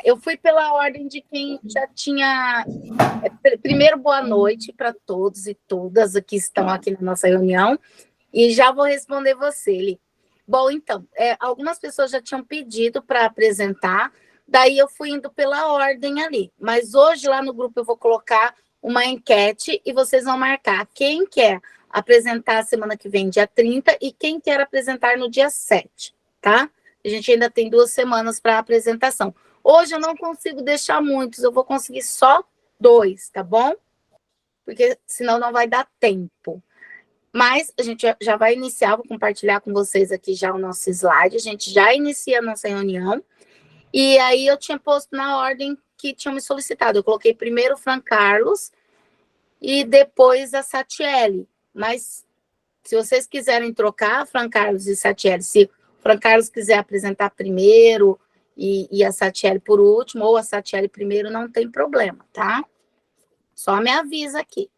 Eu fui pela ordem de quem já tinha... Primeiro, boa noite para todos e todas que estão aqui na nossa reunião. E já vou responder você, Li. Bom, então, algumas pessoas já tinham pedido para apresentar, daí eu fui indo pela ordem ali. Mas hoje, lá no grupo, eu vou colocar uma enquete e vocês vão marcar quem quer apresentar a semana que vem, dia 30, e quem quer apresentar no dia 7, tá? A gente ainda tem 2 semanas para a apresentação. Hoje eu não consigo deixar muitos, eu vou conseguir só 2, tá bom? Porque senão não vai dar tempo. Mas a gente já vai iniciar, vou compartilhar com vocês aqui já o nosso slide, a gente já inicia a nossa reunião. E aí eu tinha posto na ordem que tinham me solicitado. Eu coloquei primeiro o Fran Carlos e depois a Satiele. Mas se vocês quiserem trocar Fran Carlos e Satiele, se o Fran Carlos quiser apresentar primeiro e a Satiele por último, ou a Satiele primeiro, não tem problema, tá? Só me avisa aqui.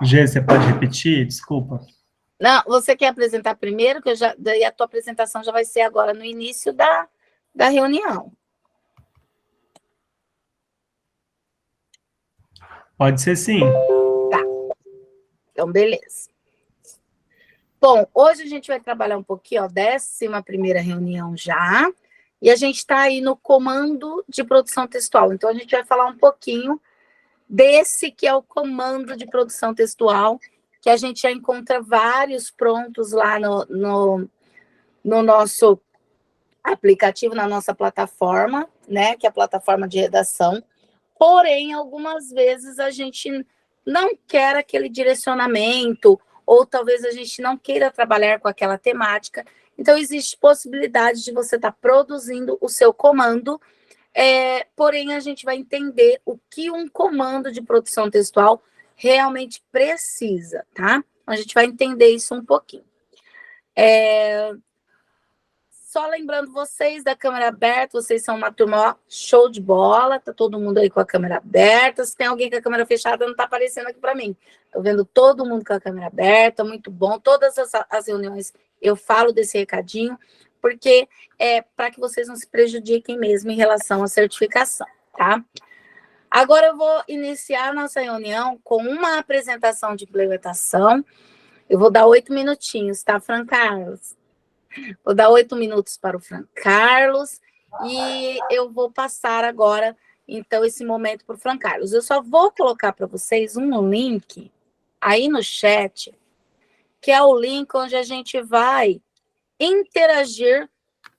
Gê, você pode repetir? Desculpa. Não, você quer apresentar primeiro, que daí a tua apresentação já vai ser agora no início da reunião. Pode ser sim. Tá. Então, beleza. Bom, hoje a gente vai trabalhar um pouquinho, ó, 11ª reunião já, e a gente está aí no comando de produção textual. Então, a gente vai falar um pouquinho desse que é o comando de produção textual, que a gente já encontra vários prontos lá no nosso aplicativo, na nossa plataforma, né, que é a plataforma de redação. Porém, algumas vezes a gente não quer aquele direcionamento, ou talvez a gente não queira trabalhar com aquela temática. Então, existe possibilidade de você estar produzindo o seu comando, porém, a gente vai entender o que um comando de produção textual realmente precisa, tá? A gente vai entender isso um pouquinho. Só lembrando vocês da câmera aberta, vocês são uma turma, ó, show de bola, tá todo mundo aí com a câmera aberta. Se tem alguém com a câmera fechada, não tá aparecendo aqui para mim. Tô vendo todo mundo com a câmera aberta, muito bom. Todas as reuniões eu falo desse recadinho, porque é para que vocês não se prejudiquem mesmo em relação à certificação, tá? Agora eu vou iniciar a nossa reunião com uma apresentação de implementação. Eu vou dar 8 minutinhos, tá, Fran Carlos? Vou dar 8 minutos para o Fran Carlos e eu vou passar agora, então, esse momento para o Fran Carlos. Eu só vou colocar para vocês um link aí no chat, que é o link onde a gente vai interagir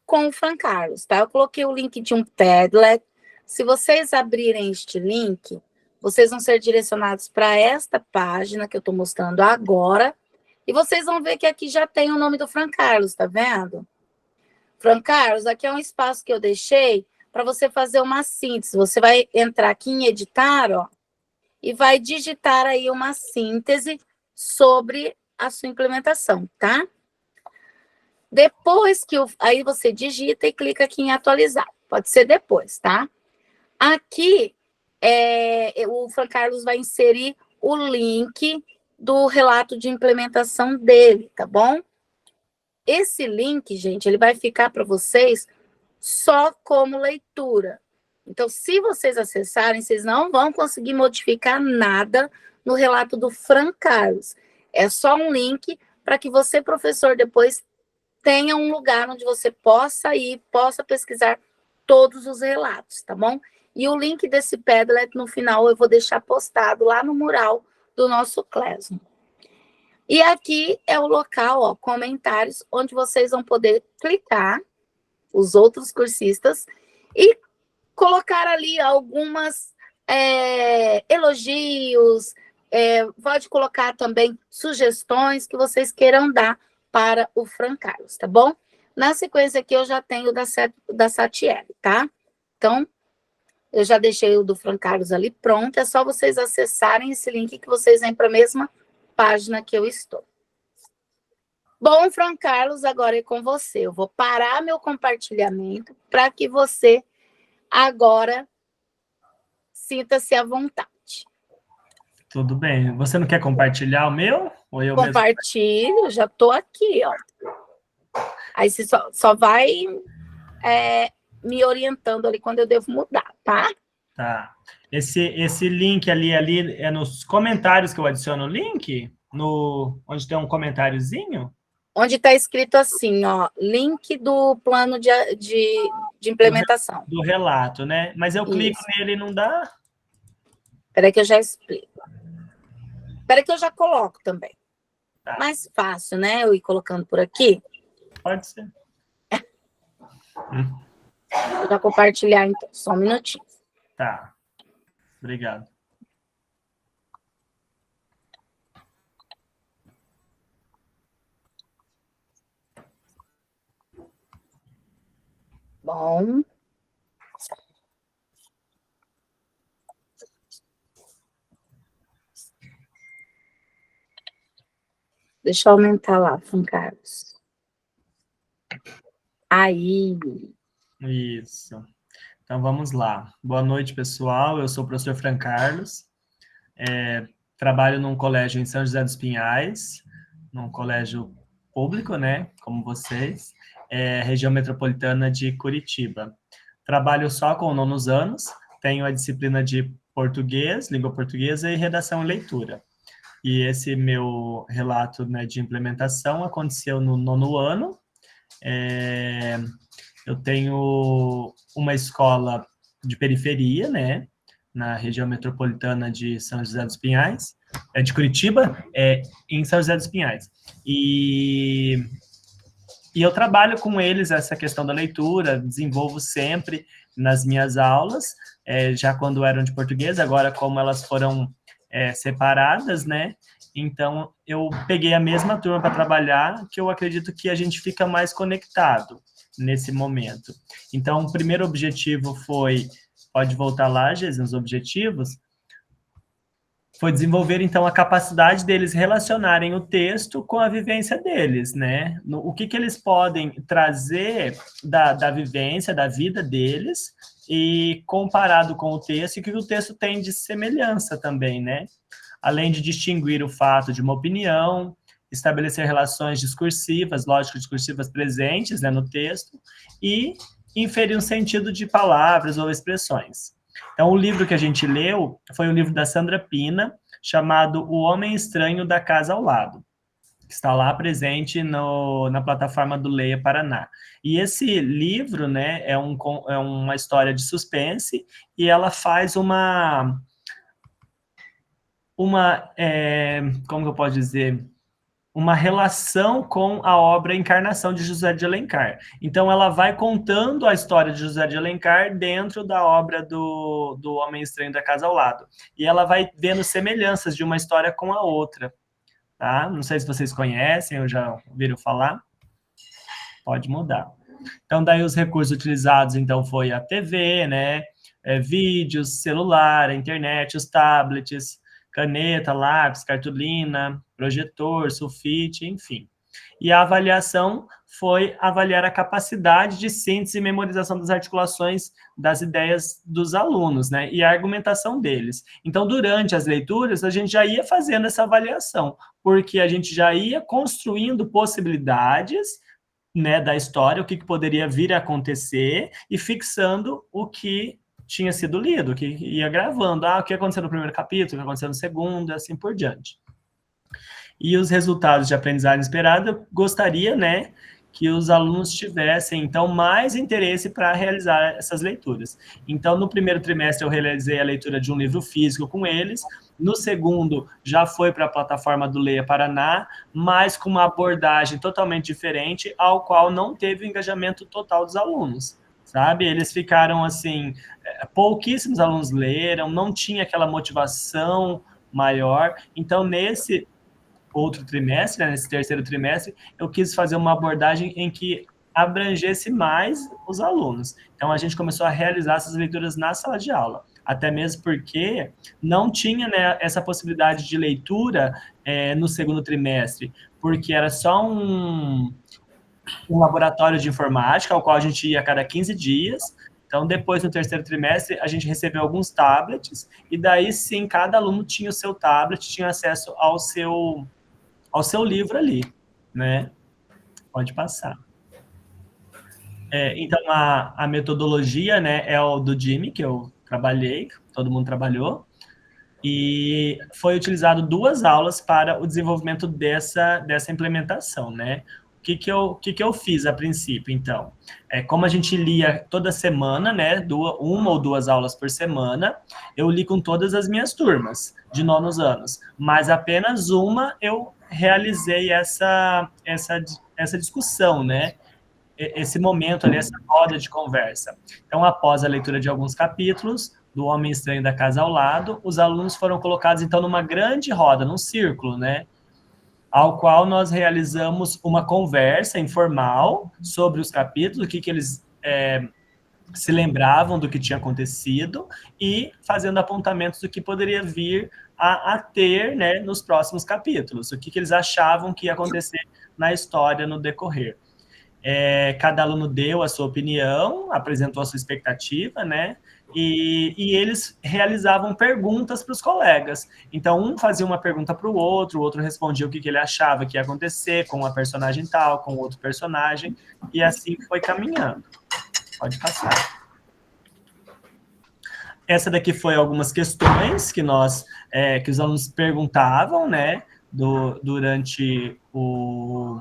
com o Fran Carlos, tá? Eu coloquei o link de um Padlet. Se vocês abrirem este link, vocês vão ser direcionados para esta página que eu estou mostrando agora. E vocês vão ver que aqui já tem o nome do Fran Carlos, tá vendo? Fran Carlos, aqui é um espaço que eu deixei para você fazer uma síntese. Você vai entrar aqui em editar, ó, e vai digitar aí uma síntese sobre a sua implementação, tá? Depois que aí você digita e clica aqui em atualizar. Pode ser depois, tá? Aqui, o Fran Carlos vai inserir o link do relato de implementação dele, tá bom? Esse link, gente, ele vai ficar para vocês só como leitura. Então, se vocês acessarem, vocês não vão conseguir modificar nada no relato do Fran Carlos. É só um link para que você, professor, depois tenha um lugar onde você possa ir, possa pesquisar todos os relatos, tá bom? E o link desse Padlet, no final, eu vou deixar postado lá no mural do nosso Classroom. E aqui é o local, ó, comentários, onde vocês vão poder clicar, os outros cursistas, e colocar ali algumas elogios, pode colocar também sugestões que vocês queiram dar para o Fran Carlos, tá bom? Na sequência aqui eu já tenho da Satiele, tá? Então, eu já deixei o do Fran Carlos ali pronto, é só vocês acessarem esse link que vocês vêm para a mesma página que eu estou. Bom, Fran Carlos, agora é com você. Eu vou parar meu compartilhamento para que você Agora, sinta-se à vontade. Tudo bem. Você não quer compartilhar o meu? Ou eu mesmo? Compartilho, já estou aqui, ó. Aí você só vai me orientando ali quando eu devo mudar, tá? Tá. Esse link ali é nos comentários que eu adiciono o link? Onde tem um comentáriozinho? Onde está escrito assim, ó, link do plano de implementação. Do relato, né? Mas eu clico Isso. nele e não dá? Espera que eu já explico. Espera que eu já coloco também. Tá. Mais fácil, né? Eu ir colocando por aqui. Pode ser. Vou já compartilhar, então. Só um minutinho. Tá. Obrigado. Bom. Deixa eu aumentar lá, São Carlos. Aí. Isso. Então, vamos lá. Boa noite, pessoal. Eu sou o professor Fran Carlos. Trabalho num colégio em São José dos Pinhais, num colégio público, né, como vocês, região metropolitana de Curitiba. Trabalho só com nonos anos, tenho a disciplina de português, língua portuguesa e redação e leitura. E esse meu relato, né, de implementação aconteceu no nono ano. Eu tenho uma escola de periferia, né, na região metropolitana de São José dos Pinhais, de Curitiba, em São José dos Pinhais. E eu trabalho com eles essa questão da leitura, desenvolvo sempre nas minhas aulas, já quando eram de português, agora como elas foram separadas, né? Então, eu peguei a mesma turma para trabalhar, que eu acredito que a gente fica mais conectado nesse momento. Então, o primeiro objetivo foi, pode voltar lá, Geise, nos objetivos, foi desenvolver, então, a capacidade deles relacionarem o texto com a vivência deles, né? O que eles podem trazer da vivência, da vida deles, e comparado com o texto, e o que o texto tem de semelhança também, né? Além de distinguir o fato de uma opinião, estabelecer relações discursivas, lógico-discursivas presentes, né, no texto, e inferir um sentido de palavras ou expressões. Então, o livro que a gente leu foi o livro da Sandra Pina, chamado O Homem Estranho da Casa ao Lado, que está lá presente na plataforma do Leia Paraná. E esse livro, né, é uma história de suspense, e ela faz como que eu posso dizer, uma relação com a obra Encarnação de José de Alencar. Então, ela vai contando a história de José de Alencar dentro da obra do Homem Estranho da Casa ao Lado. E ela vai vendo semelhanças de uma história com a outra. Tá? Não sei se vocês conhecem ou já ouviram falar. Pode mudar. Então, daí os recursos utilizados, então, foi a TV, né? Vídeos, celular, a internet, os tablets, caneta, lápis, cartolina, projetor, sulfite, enfim. E a avaliação foi avaliar a capacidade de síntese e memorização das articulações das ideias dos alunos, né? E a argumentação deles. Então, durante as leituras, a gente já ia fazendo essa avaliação, porque a gente já ia construindo possibilidades, né, da história, o que poderia vir a acontecer, e fixando o que tinha sido lido, que ia gravando, o que aconteceu no primeiro capítulo, o que aconteceu no segundo, e assim por diante. E os resultados de aprendizagem esperada, eu gostaria, né, que os alunos tivessem, então, mais interesse para realizar essas leituras. Então, no primeiro trimestre, eu realizei a leitura de um livro físico com eles, no segundo, já foi para a plataforma do Leia Paraná, mas com uma abordagem totalmente diferente, ao qual não teve o engajamento total dos alunos, sabe? Eles ficaram, assim, pouquíssimos alunos leram, não tinha aquela motivação maior. Então, nesse outro trimestre, né, nesse terceiro trimestre, eu quis fazer uma abordagem em que abrangesse mais os alunos. Então, a gente começou a realizar essas leituras na sala de aula, até mesmo porque não tinha, né, essa possibilidade de leitura no segundo trimestre, porque era só um laboratório de informática, ao qual a gente ia a cada 15 dias, Então, depois, no terceiro trimestre, a gente recebeu alguns tablets, e daí sim, cada aluno tinha o seu tablet, tinha acesso ao seu livro ali, né? Pode passar. Então, a metodologia, né, é o do Jimmy, que eu trabalhei, todo mundo trabalhou, e foi utilizado 2 aulas para o desenvolvimento dessa implementação, né? O que eu fiz a princípio, então? Como a gente lia toda semana, né, uma ou 2 aulas por semana, eu li com todas as minhas turmas de nonos anos, mas apenas uma eu realizei essa discussão, né? Esse momento ali, essa roda de conversa. Então, após a leitura de alguns capítulos do Homem Estranho da Casa ao Lado, os alunos foram colocados, então, numa grande roda, num círculo, né? Ao qual nós realizamos uma conversa informal sobre os capítulos, o que eles se lembravam do que tinha acontecido e fazendo apontamentos do que poderia vir a ter, né, nos próximos capítulos, o que eles achavam que ia acontecer na história no decorrer. Cada aluno deu a sua opinião, apresentou a sua expectativa, né? E eles realizavam perguntas para os colegas. Então, um fazia uma pergunta para o outro respondia o que ele achava que ia acontecer com uma personagem tal, com outro personagem, e assim foi caminhando. Pode passar. Essa daqui foi algumas questões que os alunos perguntavam, né? Durante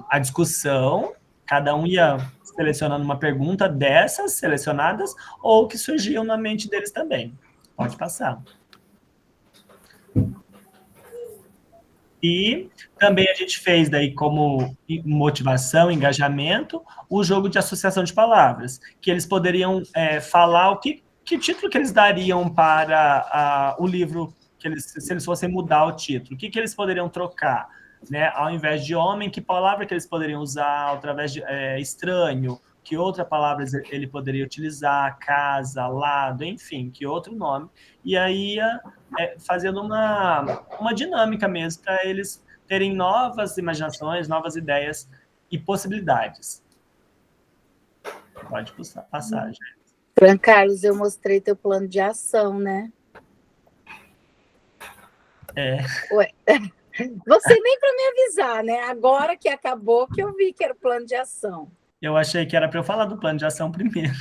a discussão. Cada um ia selecionando uma pergunta dessas selecionadas ou que surgiam na mente deles também. Pode passar. E também a gente fez daí como motivação, engajamento, o jogo de associação de palavras, que eles poderiam falar que título que eles dariam para o livro, se eles fossem mudar o título, o que eles poderiam trocar, né? Ao invés de homem, que palavra que eles poderiam usar, através de estranho, que outra palavra ele poderia utilizar, casa, lado, enfim, que outro nome. E aí fazendo uma dinâmica mesmo, para eles terem novas imaginações, novas ideias e possibilidades. Pode passar, gente. Fran Carlos, eu mostrei teu plano de ação, né? Ué. Você nem para me avisar, né? Agora que acabou, que eu vi que era o plano de ação. Eu achei que era para eu falar do plano de ação primeiro.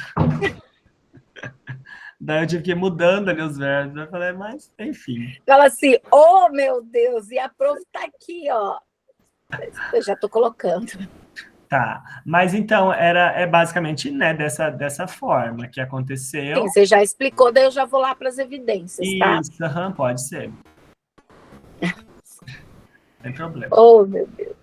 Daí eu tive que ir mudando ali os verbos. Eu falei, mas enfim. Fala assim, oh meu Deus, e a prof tá aqui, ó. Eu já estou colocando. Tá, mas então é basicamente, né, dessa forma que aconteceu. Sim, você já explicou, daí eu já vou lá para as evidências, tá? Isso, pode ser. Sem problema. Oh, meu Deus.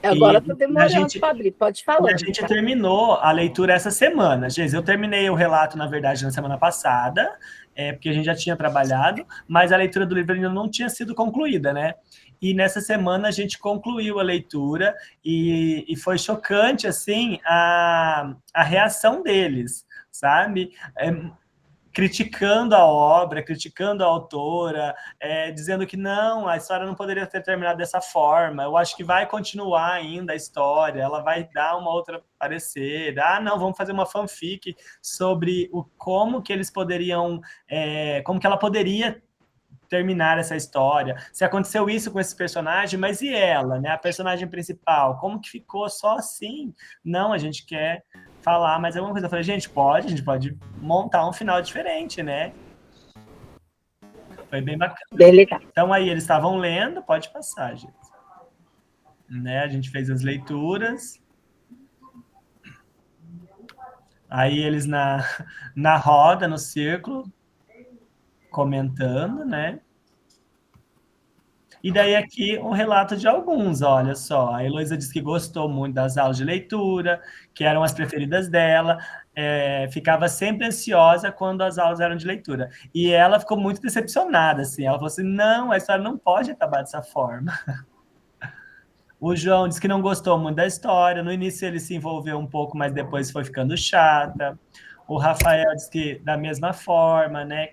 Agora eu tô demorando para abrir, pode falar. E a gente terminou a leitura essa semana. Geis, eu terminei o relato, na verdade, na semana passada, porque a gente já tinha trabalhado, mas a leitura do livro ainda não tinha sido concluída, né? E nessa semana a gente concluiu a leitura e foi chocante, assim, a reação deles, sabe? Criticando a obra, criticando a autora, dizendo que não, a história não poderia ter terminado dessa forma, eu acho que vai continuar ainda a história, ela vai dar uma outra parecer, não, vamos fazer uma fanfic sobre como que eles poderiam, como que ela poderia terminar essa história, se aconteceu isso com esse personagem, mas e ela, né, a personagem principal, como que ficou só assim? Não, a gente quer falar mais alguma coisa. Eu falei, a gente pode montar um final diferente, né? Foi bem bacana. Bem legal. Então aí eles estavam lendo, pode passar, gente. Né? A gente fez as leituras. Aí eles na roda, no círculo, comentando, né? E daí aqui um relato de alguns, olha só. A Heloísa disse que gostou muito das aulas de leitura, que eram as preferidas dela, ficava sempre ansiosa quando as aulas eram de leitura. E ela ficou muito decepcionada, assim. Ela falou assim, não, a história não pode acabar dessa forma. O João disse que não gostou muito da história. No início ele se envolveu um pouco, mas depois foi ficando chata. O Rafael disse que da mesma forma, né?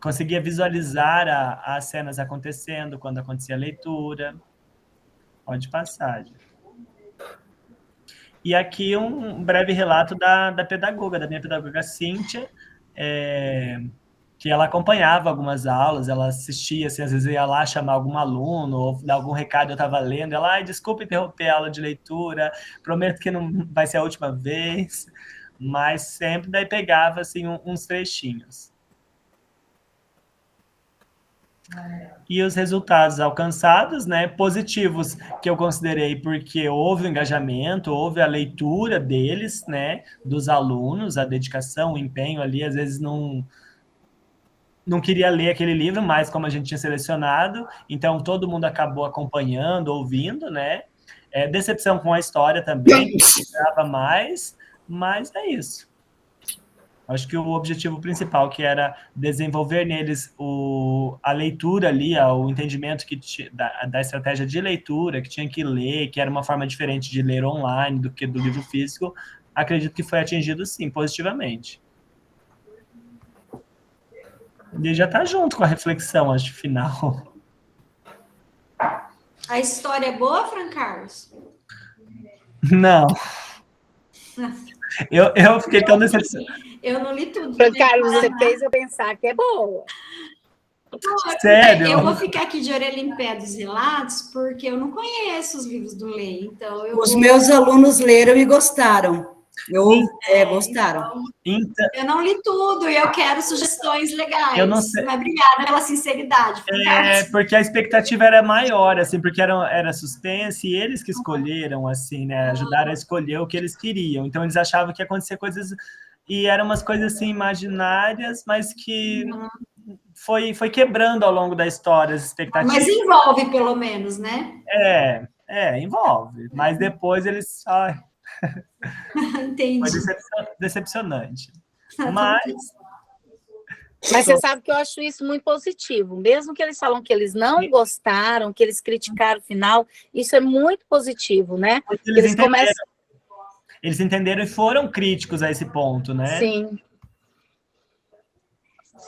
Conseguia visualizar as cenas acontecendo quando acontecia a leitura. Pode passar. Gente. E aqui um breve relato da minha pedagoga Cíntia, que ela acompanhava algumas aulas, ela assistia, assim, às vezes ia lá chamar algum aluno, ou dar algum recado, eu estava lendo, ela, desculpa interromper a aula de leitura, prometo que não vai ser a última vez, mas sempre daí pegava, assim, uns trechinhos. E os resultados alcançados, né, positivos, que eu considerei porque houve o engajamento, houve a leitura deles, né, dos alunos, a dedicação, o empenho ali, às vezes não queria ler aquele livro, mas como a gente tinha selecionado, então todo mundo acabou acompanhando, ouvindo, né, decepção com a história também, que esperava mais, mas é isso. Acho que o objetivo principal, que era desenvolver neles a leitura ali, o entendimento da estratégia de leitura, que tinha que ler, que era uma forma diferente de ler online do que do livro físico, acredito que foi atingido, sim, positivamente. E já está junto com a reflexão, acho, final. A história é boa, Fran Carlos? Não. Eu fiquei tão decepcionado. Eu não li tudo. Fran Carlos, você fez eu pensar que é boa. Sério? Eu vou ficar aqui de orelha em pé dos relatos, porque eu não conheço os livros do Lei. Então Os meus alunos leram e gostaram. Gostaram. Então, eu não li tudo e eu quero sugestões legais. Eu não sei. Mas obrigada pela sinceridade. Porque a expectativa era maior, assim, porque era suspense e eles que escolheram, assim, né? Ajudaram a escolher o que eles queriam. Então, eles achavam que ia acontecer coisas... E eram umas coisas, assim, imaginárias, mas que foi quebrando ao longo da história as expectativas. Mas envolve, pelo menos, né? Envolve. Mas depois eles... Entendi. Foi decepcionante. Mas você sabe que eu acho isso muito positivo. Mesmo que eles falam que eles não gostaram, que eles criticaram o final, isso é muito positivo, né? Eles entenderam e foram críticos a esse ponto, né? Sim.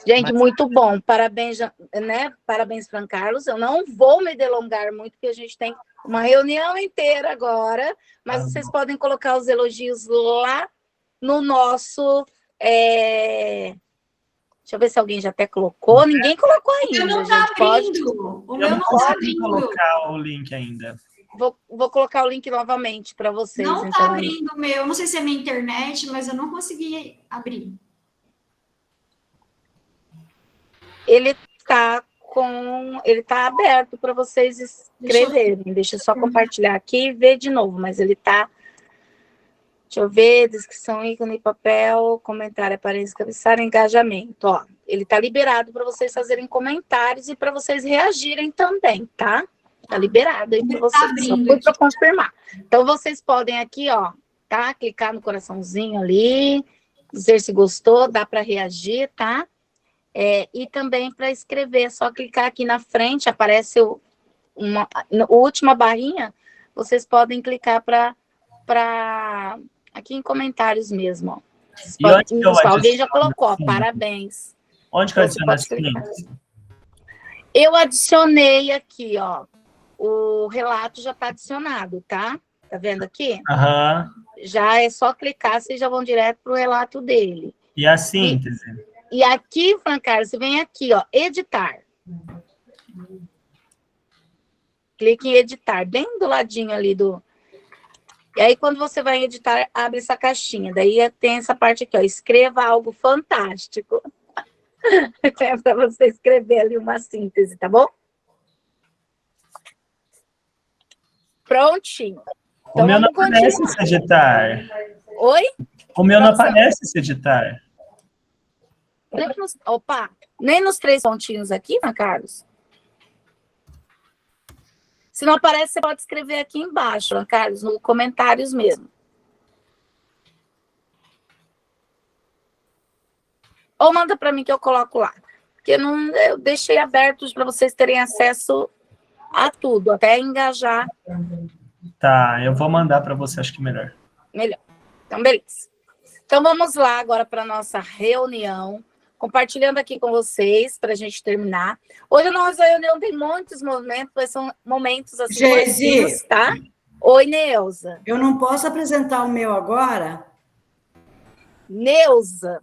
Gente, muito bom. Parabéns, né? Parabéns, Fran Carlos. Eu não vou me delongar muito, porque a gente tem uma reunião inteira agora, mas vocês podem colocar os elogios lá no nosso... Deixa eu ver se alguém já até colocou. Ninguém colocou ainda. O meu não está abrindo. O meu não está abrindo. Colocar o link ainda. Vou colocar o link novamente para vocês. Não está abrindo o meu. Não sei se é minha internet, mas eu não consegui abrir. Ele está aberto para vocês escreverem. Deixa eu só compartilhar aqui e ver de novo, mas ele está... Deixa eu ver, descrição, ícone, papel, comentário, aparência, cabeçalho, engajamento. Ó, ele está liberado para vocês fazerem comentários e para vocês reagirem também, tá? Está liberado aí para vocês, só foi para confirmar. Então, vocês podem aqui, ó, tá? Clicar no coraçãozinho ali, dizer se gostou, dá para reagir, tá? E também para escrever, é só clicar aqui na frente, aparece a última barrinha, vocês podem clicar para aqui em comentários mesmo, ó. Alguém já colocou, ó, parabéns. Onde que eu adiciono as links? Eu adicionei aqui, ó. O relato já está adicionado, tá? Tá vendo aqui? Já é só clicar, vocês já vão direto para o relato dele. E a síntese? E aqui, Fran Carlos, você vem aqui, ó, editar. Clique em editar, bem do ladinho ali do... E aí, quando você vai editar, abre essa caixinha. Daí tem essa parte aqui, ó, escreva algo fantástico. É para você escrever ali uma síntese, tá bom? Prontinho. Então, o meu não aparece se editar. Oi? O meu não aparece se editar. Nem nos 3 pontinhos aqui, né, Carlos? Se não aparece, você pode escrever aqui embaixo, né, Carlos, nos comentários mesmo. Ou manda para mim que eu coloco lá. Porque eu deixei abertos para vocês terem acesso a tudo, até engajar. Tá, eu vou mandar para você, acho que melhor. Melhor. Então, beleza. Então, vamos lá agora para a nossa reunião. Compartilhando aqui com vocês, para a gente terminar. Hoje a nossa reunião tem muitos momentos, mas são momentos assim, Geise, tá? Oi, Neuza. Eu não posso apresentar o meu agora? Neuza,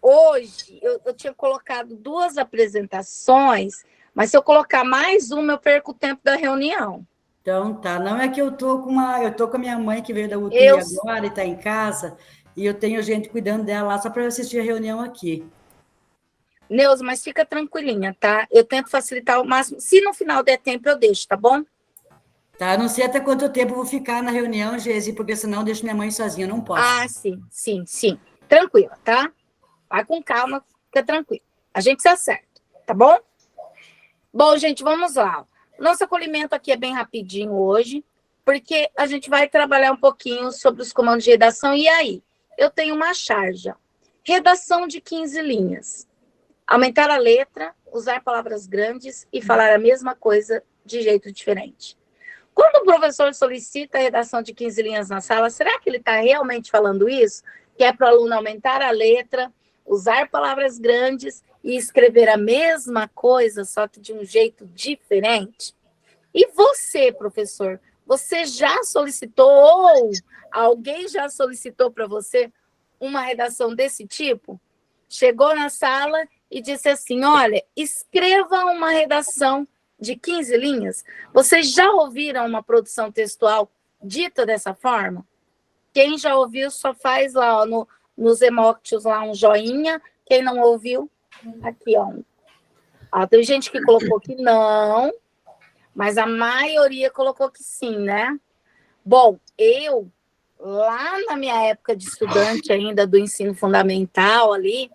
hoje eu tinha colocado 2 apresentações, mas se eu colocar mais uma, eu perco o tempo da reunião. Então, tá. Não é que eu tô com a minha mãe que veio da UTI Eu, agora e está em casa, e eu tenho gente cuidando dela lá só para eu assistir a reunião aqui. Neuza, mas fica tranquilinha, tá? Eu tento facilitar o máximo. Se no final der tempo, eu deixo, tá bom? Tá? Eu não sei até quanto tempo eu vou ficar na reunião, Geise, porque senão eu deixo minha mãe sozinha, eu não posso. Ah, sim, sim, sim. Tranquila, tá? Vai com calma, fica tranquilo. A gente se acerta, tá bom? Bom, gente, vamos lá. Nosso acolhimento aqui é bem rapidinho hoje, porque a gente vai trabalhar um pouquinho sobre os comandos de redação. E aí? Eu tenho uma charge. Redação de 15 linhas. Aumentar a letra, usar palavras grandes e falar a mesma coisa de jeito diferente. Quando o professor solicita a redação de 15 linhas na sala, será que ele está realmente falando isso? Que é para o aluno aumentar a letra, usar palavras grandes e escrever a mesma coisa, só que de um jeito diferente? E você, professor, você já solicitou ou alguém já solicitou para você uma redação desse tipo? Chegou na sala e disse assim, olha, escreva uma redação de 15 linhas. Vocês já ouviram uma produção textual dita dessa forma? Quem já ouviu só faz lá ó, nos emojis lá um joinha. Quem não ouviu, aqui ó. Tem gente que colocou que não, mas a maioria colocou que sim, né? Bom, eu, lá na minha época de estudante ainda do ensino fundamental ali,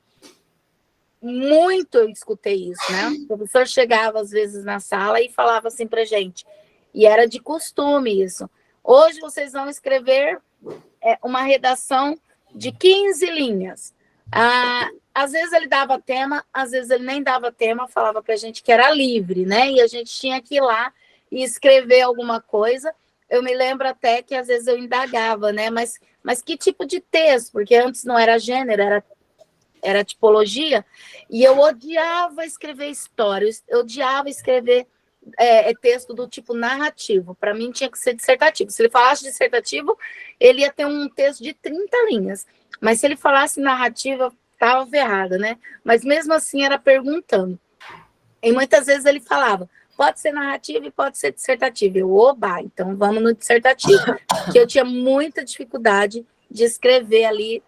muito eu escutei isso, né? O professor chegava às vezes na sala e falava assim pra gente, e era de costume isso. Hoje vocês vão escrever uma redação de 15 linhas. Às vezes ele dava tema, às vezes ele nem dava tema, falava pra gente que era livre, né? E a gente tinha que ir lá e escrever alguma coisa. Eu me lembro até que às vezes eu indagava, né? Mas que tipo de texto? Porque antes não era gênero, era tipologia, e eu odiava escrever histórias, eu odiava escrever texto do tipo narrativo. Para mim tinha que ser dissertativo. Se ele falasse dissertativo, ele ia ter um texto de 30 linhas. Mas se ele falasse narrativa, estava ferrada, né? Mas mesmo assim era perguntando. E muitas vezes ele falava, pode ser narrativo e pode ser dissertativo. Eu, oba, então vamos no dissertativo. Que eu tinha muita dificuldade de escrever ali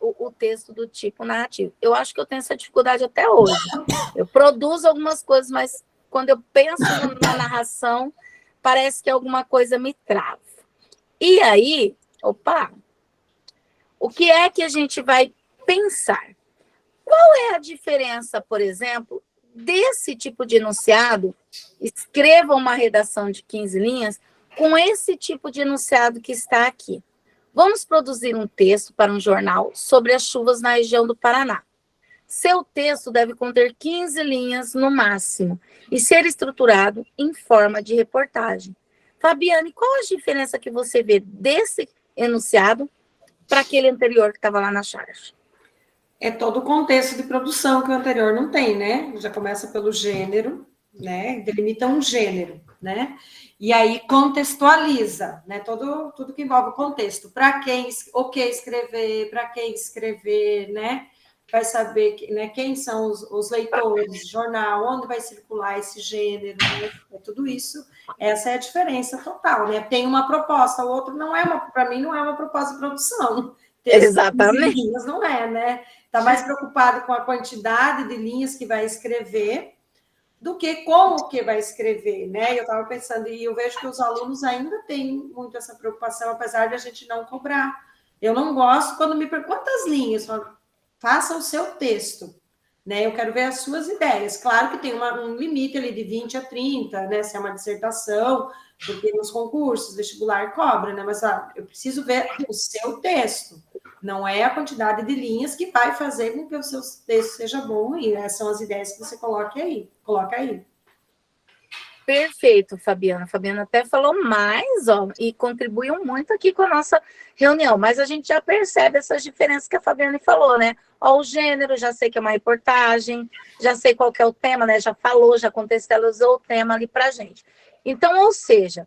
o texto do tipo narrativo. Eu acho que eu tenho essa dificuldade até hoje. Eu produzo algumas coisas, mas quando eu penso na narração, parece que alguma coisa me trava. E aí, o que é que a gente vai pensar? Qual é a diferença, por exemplo, desse tipo de enunciado, escreva uma redação de 15 linhas, com esse tipo de enunciado que está aqui? Vamos produzir um texto para um jornal sobre as chuvas na região do Paraná. Seu texto deve conter 15 linhas no máximo e ser estruturado em forma de reportagem. Fabiane, qual a diferença que você vê desse enunciado para aquele anterior que estava lá na charge? É todo o contexto de produção que o anterior não tem, né? Já começa pelo gênero, né? Delimita um gênero, né? E aí contextualiza, né? Tudo que envolve o contexto. Para quem, o que escrever, para quem escrever, né? Vai saber né, quem são os leitores, jornal, onde vai circular esse gênero, né? Tudo isso. Essa é a diferença total, né? Tem uma proposta, o outro não é para mim, não é uma proposta de produção. Exatamente. Linhas não é, né? Está mais preocupado com a quantidade de linhas que vai escrever do que como que vai escrever, né? Eu estava pensando, e eu vejo que os alunos ainda têm muito essa preocupação, apesar de a gente não cobrar. Eu não gosto quando me perguntam quantas linhas, faça o seu texto, né? Eu quero ver as suas ideias. Claro que tem um limite ali de 20 a 30, né? Se é uma dissertação, porque nos concursos, vestibular cobra, né? Mas eu preciso ver o seu texto. Não é a quantidade de linhas que vai fazer com que o seu texto seja bom, e essas são as ideias que você coloca aí. Perfeito, Fabiana. A Fabiana até falou mais, ó, e contribuiu muito aqui com a nossa reunião, mas a gente já percebe essas diferenças que a Fabiana falou, né? Ó, o gênero, já sei que é uma reportagem, já sei qual que é o tema, né? Já falou, já contextualizou o tema ali pra gente. Então, ou seja,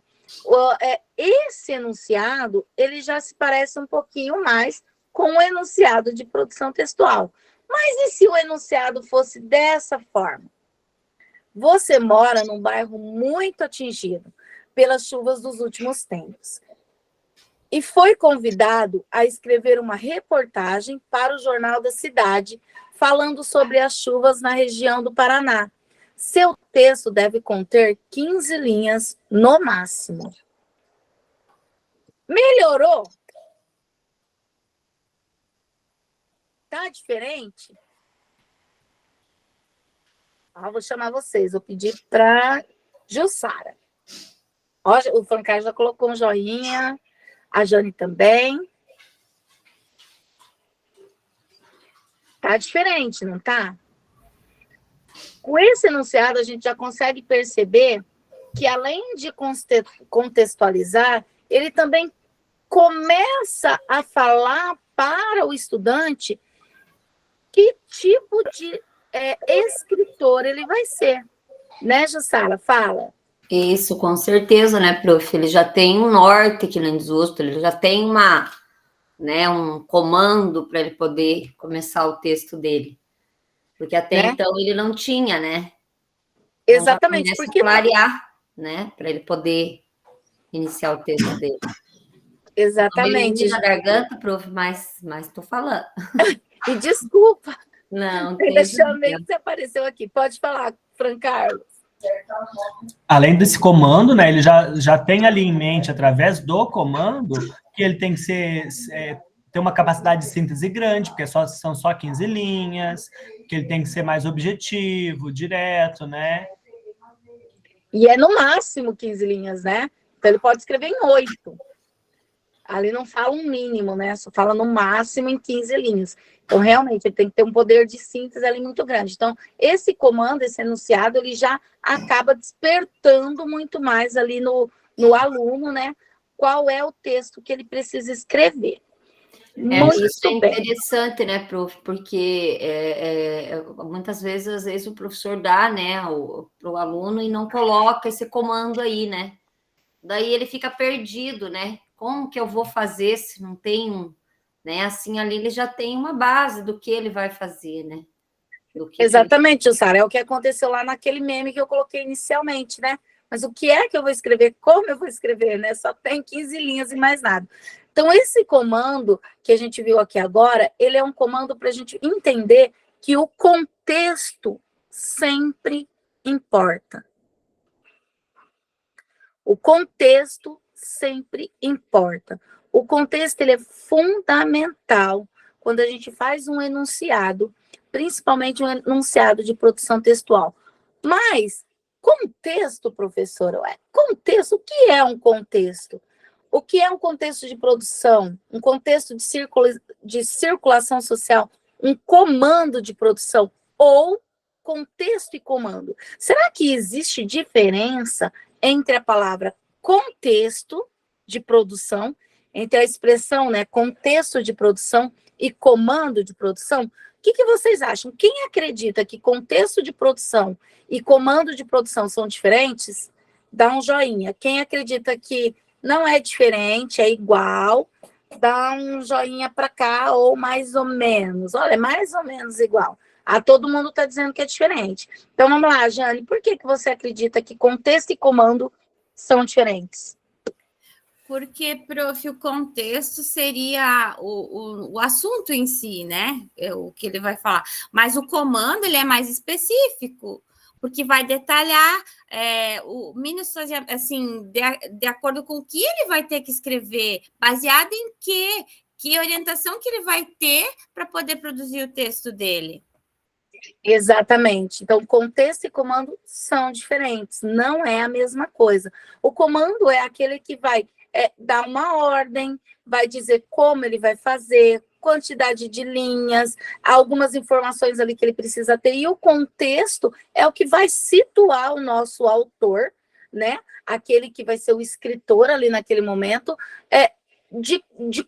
Esse enunciado, ele já se parece um pouquinho mais com o enunciado de produção textual. Mas e se o enunciado fosse dessa forma? Você mora num bairro muito atingido pelas chuvas dos últimos tempos e foi convidado a escrever uma reportagem para o Jornal da Cidade falando sobre as chuvas na região do Paraná. Seu texto deve conter 15 linhas no máximo. Melhorou? Tá diferente? Vou chamar vocês. Vou pedir para Jussara. Ó, o Francar já colocou um joinha. A Jane também. Tá diferente, não tá? Com esse enunciado, a gente já consegue perceber que, além de contextualizar, ele também começa a falar para o estudante que tipo de escritor ele vai ser. Né, Jussara? Fala. Isso, com certeza, né, prof? Ele já tem um norte que nem diz Justo, ele já tem um comando para ele poder começar o texto dele. Porque até então ele não tinha, né? Exatamente. Então, porque clarear, né? Para ele poder iniciar o texto dele. Exatamente. Na garganta, prof, mas estou falando. E desculpa. Não, eu chamei que você apareceu aqui. Pode falar, Fran Carlos. Além desse comando, né, ele já tem ali em mente, através do comando, que ele tem que ter uma capacidade de síntese grande, porque são só 15 linhas, que ele tem que ser mais objetivo, direto, né? E é no máximo 15 linhas, né? Então ele pode escrever em 8. Ali não fala um mínimo, né? Só fala no máximo em 15 linhas. Então, realmente, ele tem que ter um poder de síntese ali muito grande. Então, esse comando, esse enunciado, ele já acaba despertando muito mais ali no aluno, né? Qual é o texto que ele precisa escrever. Isso é interessante, né, prof? Porque muitas vezes, às vezes, o professor dá, né, para o aluno e não coloca esse comando aí, né? Daí ele fica perdido, né? Como que eu vou fazer se não tem né? Assim, ali ele já tem uma base do que ele vai fazer, né? Exatamente, Jussara. É o que aconteceu lá naquele meme que eu coloquei inicialmente, né? Mas o que é que eu vou escrever? Como eu vou escrever, né? Só tem 15 linhas e mais nada. Então, esse comando que a gente viu aqui agora, ele é um comando para a gente entender que o contexto sempre importa. O contexto sempre importa. O contexto ele é fundamental quando a gente faz um enunciado, principalmente um enunciado de produção textual. Mas, contexto, professora, contexto, o que é um contexto? O que é um contexto de produção? Um contexto de circulação social? Um comando de produção? Ou contexto e comando? Será que existe diferença entre a palavra contexto de produção, entre a expressão, né, contexto de produção e comando de produção? O que vocês acham? Quem acredita que contexto de produção e comando de produção são diferentes, dá um joinha. Quem acredita que não é diferente, é igual, dá um joinha para cá, ou mais ou menos. Olha, é mais ou menos igual. Todo mundo está dizendo que é diferente. Então, vamos lá, Jane, por que você acredita que contexto e comando são diferentes? Porque, prof, o contexto seria o assunto em si, né? O que ele vai falar. Mas o comando, ele é mais específico, porque vai detalhar minuciosamente, assim, de acordo com o que ele vai ter que escrever, baseado em que orientação que ele vai ter para poder produzir o texto dele. Exatamente. Então, contexto e comando são diferentes, não é a mesma coisa. O comando é aquele que vai dar uma ordem, vai dizer como ele vai fazer, quantidade de linhas, algumas informações ali que ele precisa ter, e o contexto é o que vai situar o nosso autor, né? Aquele que vai ser o escritor ali naquele momento, de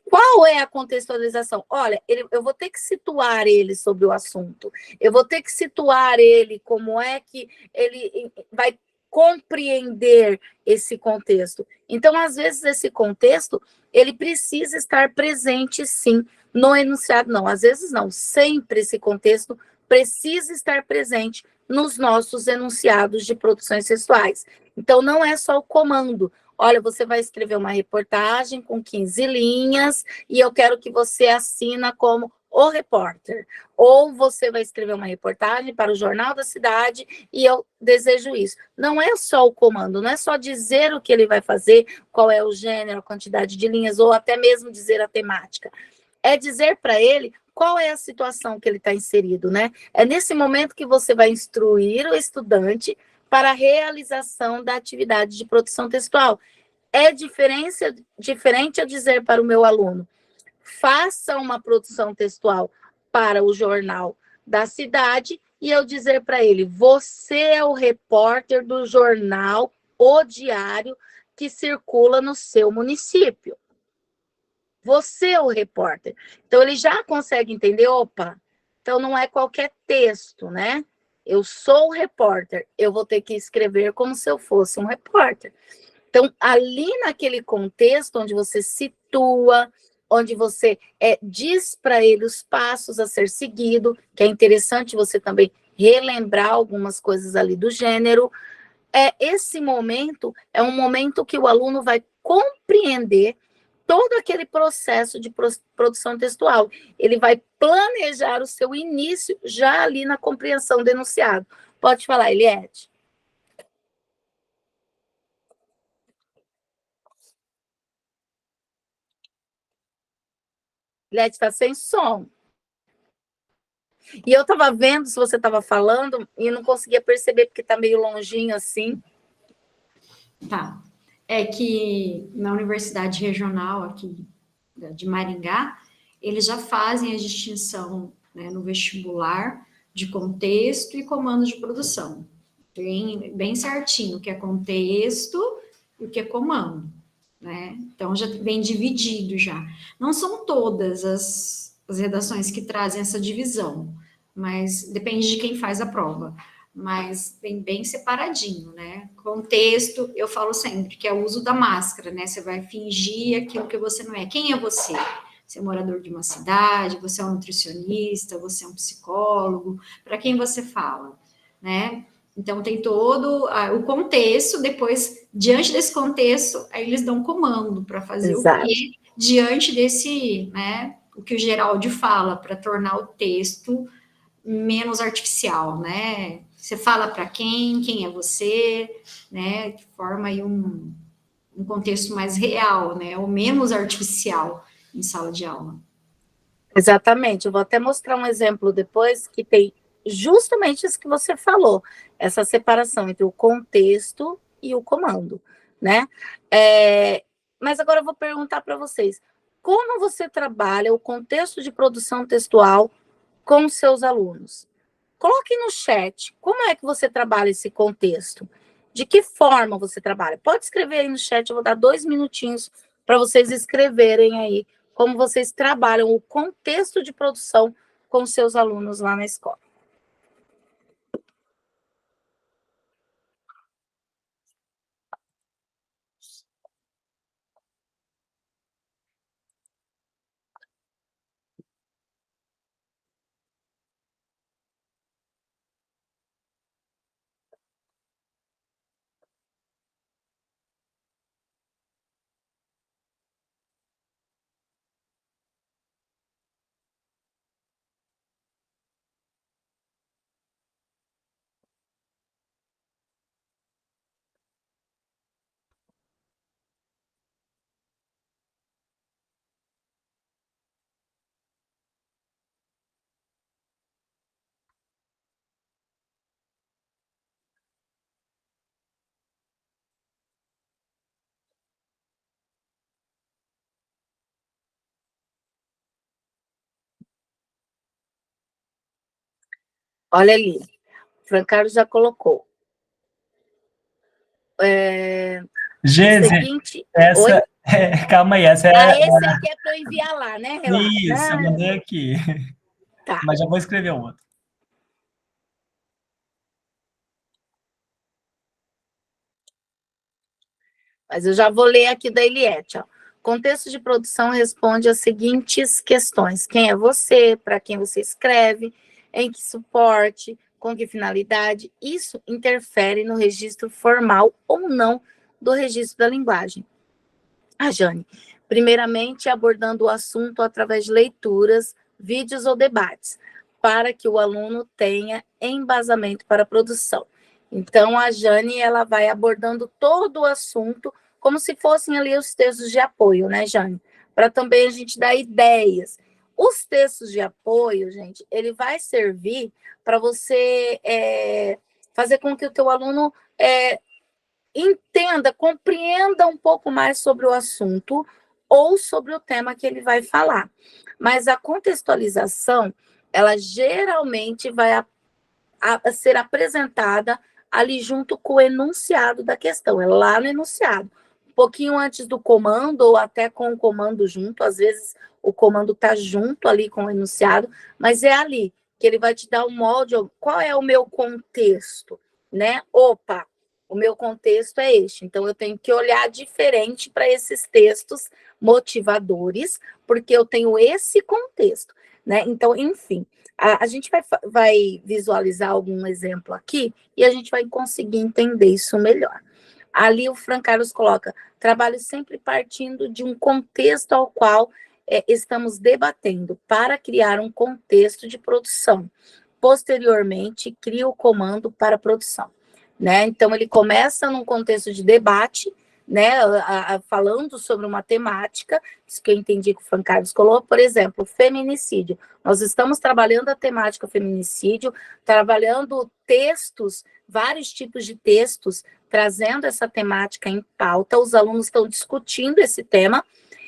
qual é a contextualização. Olha, eu vou ter que situar ele sobre o assunto, eu vou ter que situar ele como é que ele vai compreender esse contexto. Então, às vezes, esse contexto, ele precisa estar presente, sim, no enunciado, não. Às vezes, não. Sempre esse contexto precisa estar presente nos nossos enunciados de produções textuais. Então, não é só o comando. Olha, você vai escrever uma reportagem com 15 linhas e eu quero que você assina como o repórter. Ou você vai escrever uma reportagem para o Jornal da Cidade e eu desejo isso. Não é só o comando, não é só dizer o que ele vai fazer, qual é o gênero, a quantidade de linhas, ou até mesmo dizer a temática. É dizer para ele qual é a situação que ele está inserido, né? É nesse momento que você vai instruir o estudante para a realização da atividade de produção textual. É diferente eu dizer para o meu aluno, faça uma produção textual para o Jornal da Cidade e eu dizer para ele, você é o repórter do jornal, o diário que circula no seu município. Você é o repórter. Então, ele já consegue entender, opa, então não é qualquer texto, né? Eu sou o repórter, eu vou ter que escrever como se eu fosse um repórter. Então, ali naquele contexto onde você situa, onde você diz para ele os passos a ser seguido, que é interessante você também relembrar algumas coisas ali do gênero, esse momento é um momento que o aluno vai compreender todo aquele processo de produção textual. Ele vai planejar o seu início já ali na compreensão do enunciado. Pode falar, Eliette. Eliette está sem som. E eu estava vendo se você estava falando e não conseguia perceber, porque está meio longinho assim. Tá. É que na Universidade Regional aqui de Maringá, eles já fazem a distinção, né, no vestibular de contexto e comando de produção. Tem bem certinho o que é contexto e o que é comando, né? Então, já vem dividido já. Não são todas as redações que trazem essa divisão, mas depende de quem faz a prova. Mas bem separadinho, né? Contexto, eu falo sempre, que é o uso da máscara, né? Você vai fingir aquilo que você não é. Quem é você? Você é morador de uma cidade, você é um nutricionista, você é um psicólogo, para quem você fala, né? Então, tem todo o contexto, depois, diante desse contexto, aí eles dão comando para fazer Exato. o quê? Diante desse, né, o que o Geraldo fala, para tornar o texto menos artificial, né? Você fala para quem é você, né? Que forma aí um contexto mais real, né? Ou menos artificial em sala de aula. Exatamente. Eu vou até mostrar um exemplo depois que tem justamente isso que você falou, essa separação entre o contexto e o comando, né? Mas agora eu vou perguntar para vocês, como você trabalha o contexto de produção textual com os seus alunos? Coloque no chat, como é que você trabalha esse contexto? De que forma você trabalha? Pode escrever aí no chat, eu vou dar 2 minutinhos para vocês escreverem aí como vocês trabalham o contexto de produção com os seus alunos lá na escola. Olha ali, o Francaro já colocou. Gente, seguinte... essa... calma aí, essa é... esse aqui é para eu enviar lá, né, Relato? Isso, eu mandei aqui. Tá. Mas já vou escrever outro. Mas eu já vou ler aqui da Eliette, ó. Contexto de produção responde às seguintes questões. Quem é você? Para quem você escreve? Em que suporte? Com que finalidade? Isso interfere no registro formal ou não do registro da linguagem. A Jane, primeiramente abordando o assunto através de leituras, vídeos ou debates, para que o aluno tenha embasamento para a produção. Então, a Jane, ela vai abordando todo o assunto como se fossem ali os textos de apoio, né, Jane? Para também a gente dar ideias. Os textos de apoio, gente, ele vai servir para você fazer com que o teu aluno entenda, compreenda um pouco mais sobre o assunto ou sobre o tema que ele vai falar. Mas a contextualização, ela geralmente vai ser apresentada ali junto com o enunciado da questão, é lá no enunciado. Um pouquinho antes do comando, ou até com o comando junto, às vezes o comando está junto ali com o enunciado, mas é ali que ele vai te dar um molde, qual é o meu contexto, né? Opa, o meu contexto é este, então eu tenho que olhar diferente para esses textos motivadores, porque eu tenho esse contexto, né? Então, enfim, a gente vai visualizar algum exemplo aqui e a gente vai conseguir entender isso melhor. Ali o Fran Carlos coloca, trabalho sempre partindo de um contexto ao qual estamos debatendo para criar um contexto de produção. Posteriormente, cria o comando para a produção. Né? Então, ele começa num contexto de debate, né? Falando sobre uma temática, isso que eu entendi que o Fran Carlos colocou, por exemplo, feminicídio. Nós estamos trabalhando a temática feminicídio, trabalhando textos, vários tipos de textos, trazendo essa temática em pauta, os alunos estão discutindo esse tema,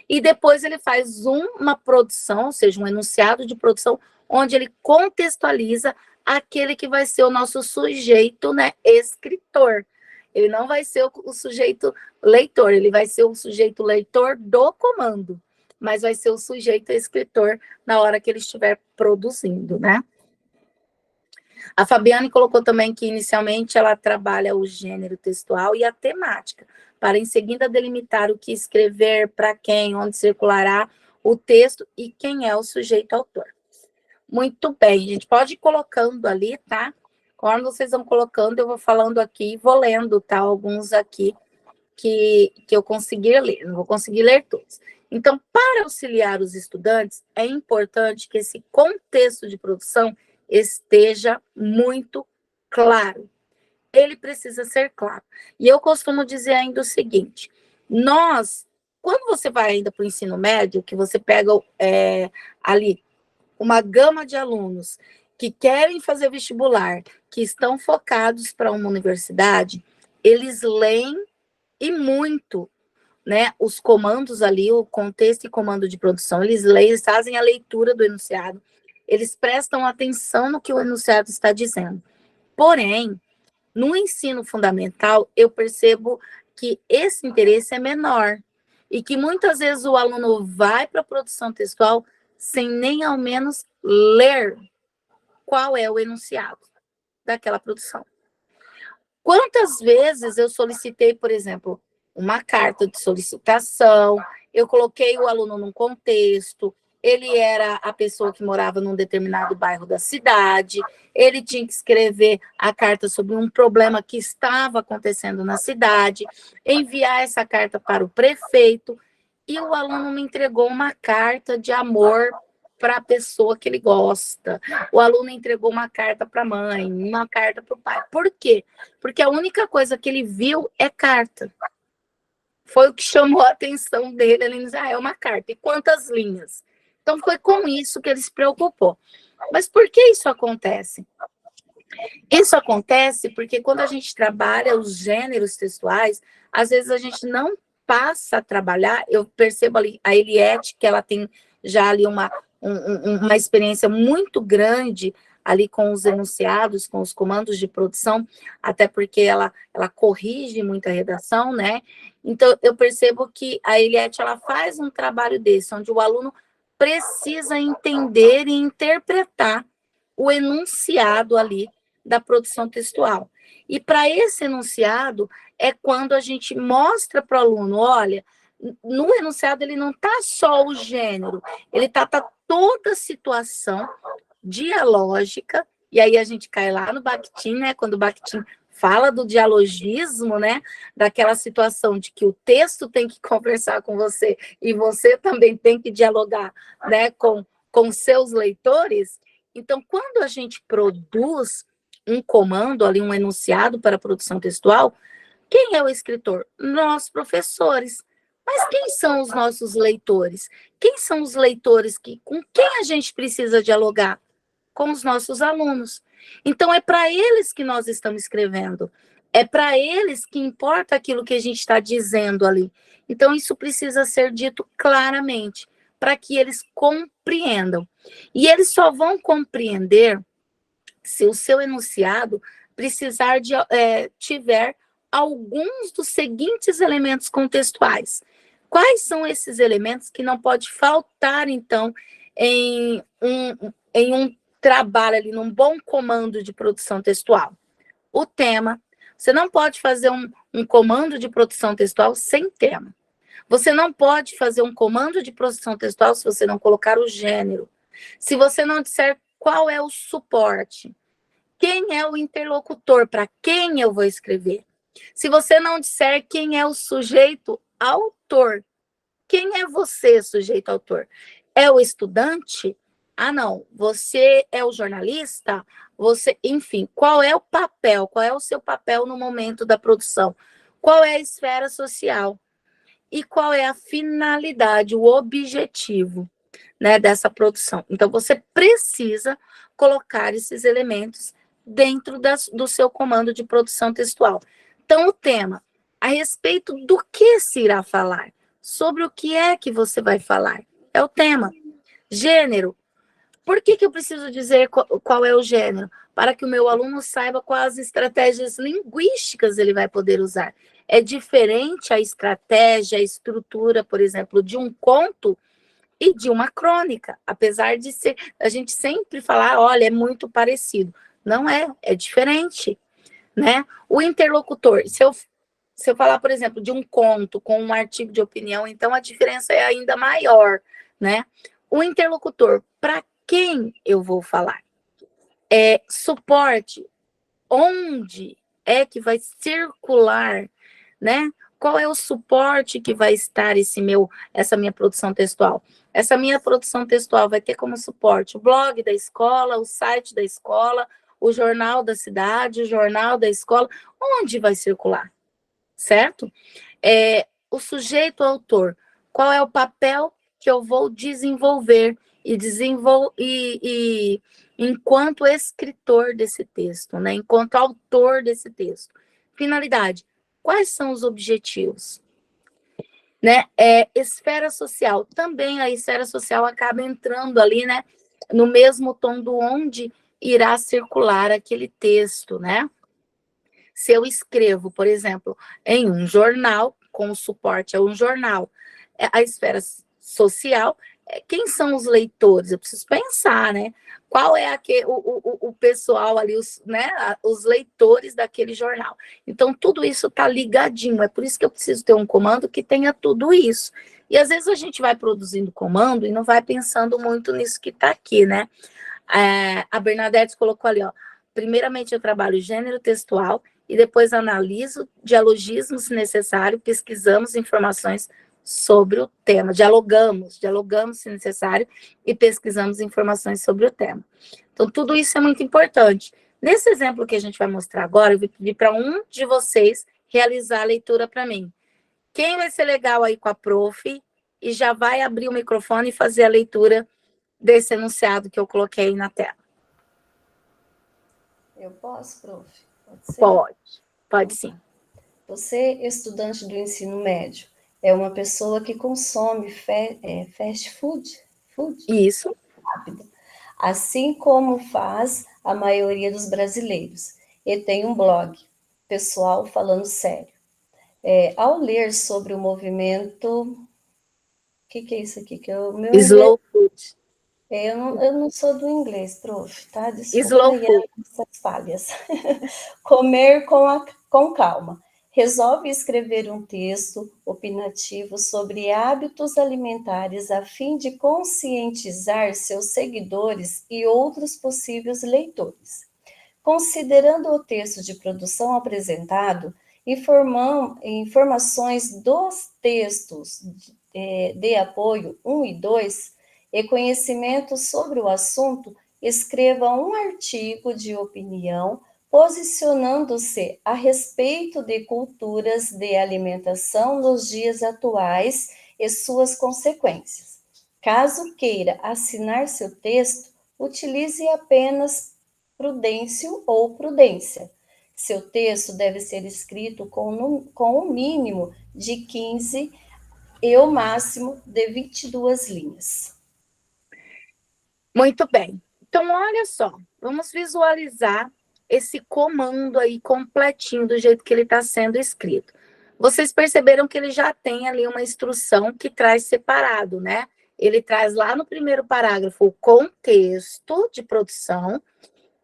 e depois ele faz uma produção, ou seja, um enunciado de produção, onde ele contextualiza aquele que vai ser o nosso sujeito, né, escritor. Ele não vai ser o sujeito leitor, ele vai ser o sujeito leitor do comando, mas vai ser o sujeito escritor na hora que ele estiver produzindo, né? A Fabiane colocou também que, inicialmente, ela trabalha o gênero textual e a temática, para, em seguida, delimitar o que escrever, para quem, onde circulará o texto e quem é o sujeito autor. Muito bem, gente, pode ir colocando ali, tá? Quando vocês vão colocando, eu vou falando aqui, vou lendo, tá? Alguns aqui que eu consegui ler, não vou conseguir ler todos. Então, para auxiliar os estudantes, é importante que esse contexto de produção esteja muito claro. Ele precisa ser claro. E eu costumo dizer ainda o seguinte, quando você vai ainda para o ensino médio, que você pega ali uma gama de alunos que querem fazer vestibular, que estão focados para uma universidade, eles leem e muito, né, os comandos ali, o contexto e comando de produção, eles leem, eles fazem a leitura do enunciado, eles prestam atenção no que o enunciado está dizendo. Porém, no ensino fundamental, eu percebo que esse interesse é menor e que muitas vezes o aluno vai para a produção textual sem nem ao menos ler qual é o enunciado daquela produção. Quantas vezes eu solicitei, por exemplo, uma carta de solicitação, eu coloquei o aluno num contexto, ele era a pessoa que morava num determinado bairro da cidade, ele tinha que escrever a carta sobre um problema que estava acontecendo na cidade, enviar essa carta para o prefeito, e o aluno me entregou uma carta de amor para a pessoa que ele gosta. O aluno entregou uma carta para a mãe, uma carta para o pai. Por quê? Porque a única coisa que ele viu é carta. Foi o que chamou a atenção dele. Ele disse, é uma carta. E quantas linhas? Então, foi com isso que ele se preocupou. Mas por que isso acontece? Isso acontece porque quando a gente trabalha os gêneros textuais, às vezes a gente não passa a trabalhar, eu percebo ali a Eliette, que ela tem já ali uma experiência muito grande ali com os enunciados, com os comandos de produção, até porque ela corrige muita redação, né? Então, eu percebo que a Eliette, ela faz um trabalho desse, onde o aluno precisa entender e interpretar o enunciado ali da produção textual. E para esse enunciado, é quando a gente mostra para o aluno, olha, no enunciado ele não está só o gênero, ele tá toda a situação dialógica, e aí a gente cai lá no Bakhtin, né? Quando o Bakhtin fala do dialogismo, né? Daquela situação de que o texto tem que conversar com você e você também tem que dialogar, né? Com seus leitores. Então, quando a gente produz um comando ali, um enunciado para a produção textual, quem é o escritor? Nós, professores. Mas quem são os nossos leitores? Quem são os leitores com quem a gente precisa dialogar? Com os nossos alunos. Então, é para eles que nós estamos escrevendo. É para eles que importa aquilo que a gente está dizendo ali. Então, isso precisa ser dito claramente, para que eles compreendam. E eles só vão compreender se o seu enunciado tiver alguns dos seguintes elementos contextuais. Quais são esses elementos que não pode faltar, então, em um trabalho ali, num bom comando de produção textual? O tema. Você não pode fazer um comando de produção textual sem tema. Você não pode fazer um comando de produção textual se você não colocar o gênero. Se você não disser qual é o suporte. Quem é o interlocutor? Para quem eu vou escrever? Se você não disser quem é o sujeito autor. Quem é você, sujeito autor? É o estudante? Ah, não. Você é o jornalista? Enfim, qual é o papel? Qual é o seu papel no momento da produção? Qual é a esfera social? E qual é a finalidade, o objetivo, né, dessa produção? Então, você precisa colocar esses elementos dentro do seu comando de produção textual. Então, o tema, a respeito do que se irá falar, sobre o que é que você vai falar, é o tema. Gênero, por que eu preciso dizer qual é o gênero? Para que o meu aluno saiba quais estratégias linguísticas ele vai poder usar. É diferente a estratégia, a estrutura, por exemplo, de um conto e de uma crônica, apesar de a gente sempre falar, olha, é muito parecido. Não é diferente, né? O interlocutor, se eu falar, por exemplo, de um conto com um artigo de opinião, então a diferença é ainda maior, né? O interlocutor, para quem eu vou falar? Suporte, onde é que vai circular, né? Qual é o suporte que vai estar essa minha produção textual? Essa minha produção textual vai ter como suporte o blog da escola, o site da escola, o jornal da cidade, o jornal da escola, onde vai circular, certo? O sujeito autor, qual é o papel que eu vou desenvolver enquanto escritor desse texto, né? Enquanto autor desse texto. Finalidade, quais são os objetivos? Né? Esfera social, também a esfera social acaba entrando ali, né? No mesmo tom do onde irá circular aquele texto, né? Se eu escrevo, por exemplo, em um jornal, com o suporte a um jornal, a esfera social, quem são os leitores? Eu preciso pensar, né? Qual é o pessoal ali, os leitores daquele jornal. Então, tudo isso está ligadinho. É por isso que eu preciso ter um comando que tenha tudo isso. E, às vezes, a gente vai produzindo comando e não vai pensando muito nisso que está aqui, né? A Bernadette colocou ali, ó. Primeiramente, eu trabalho gênero textual e depois analiso dialogismo, se necessário, pesquisamos informações sobre o tema, dialogamos se necessário e pesquisamos informações sobre o tema. Então, tudo isso é muito importante. Nesse exemplo que a gente vai mostrar agora, eu vou pedir para um de vocês realizar a leitura para mim. Quem vai ser legal aí com a prof e já vai abrir o microfone e fazer a leitura desse enunciado que eu coloquei aí na tela? Eu posso, prof? Pode ser? Pode sim. Você, estudante do ensino médio, é uma pessoa que consome fast food? Isso. Rápido. Assim como faz a maioria dos brasileiros. E tem um blog, pessoal falando sério. Ao ler sobre o movimento... O que é isso aqui? Slow food. Eu não sou do inglês, prof, tá? Desculpa Slow aí food. essas falhas. Comer com calma. resolve escrever um texto opinativo sobre hábitos alimentares a fim de conscientizar seus seguidores e outros possíveis leitores. Considerando o texto de produção apresentado, informações dos textos de apoio 1 e 2 e conhecimento sobre o assunto, escreva um artigo de opinião posicionando-se a respeito de culturas de alimentação nos dias atuais e suas consequências. Caso queira assinar seu texto, utilize apenas Prudêncio ou Prudência. Seu texto deve ser escrito com um mínimo de 15 e o máximo de 22 linhas. Muito bem. Então, olha só, vamos visualizar esse comando aí completinho do jeito que ele está sendo escrito. Vocês perceberam que ele já tem ali uma instrução que traz separado, né? Ele traz lá no primeiro parágrafo o contexto de produção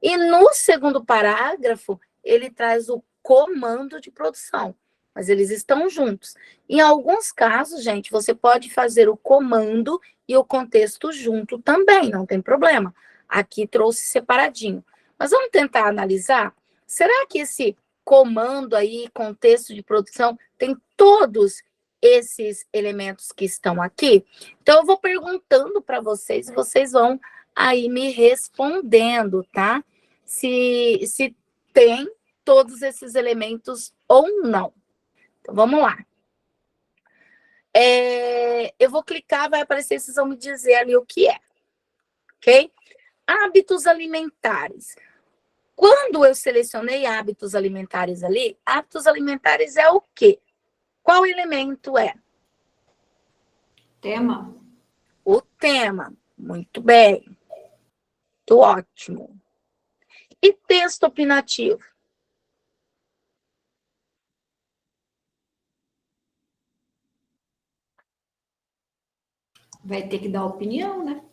e no segundo parágrafo ele traz o comando de produção. Mas eles estão juntos. Em alguns casos, gente, você pode fazer o comando e o contexto junto também, não tem problema. Aqui trouxe separadinho. Mas vamos tentar analisar. Será que esse comando aí, contexto de produção, tem todos esses elementos que estão aqui? Então, eu vou perguntando para vocês, e vocês vão aí me respondendo, tá? Se tem todos esses elementos ou não. Então, vamos lá. Eu vou clicar, vai aparecer, vocês vão me dizer ali o que é. Ok? Hábitos alimentares. Quando eu selecionei hábitos alimentares ali, hábitos alimentares é o quê? Qual elemento é? Tema. O tema. Muito bem. Muito ótimo. E texto opinativo? Vai ter que dar opinião, né?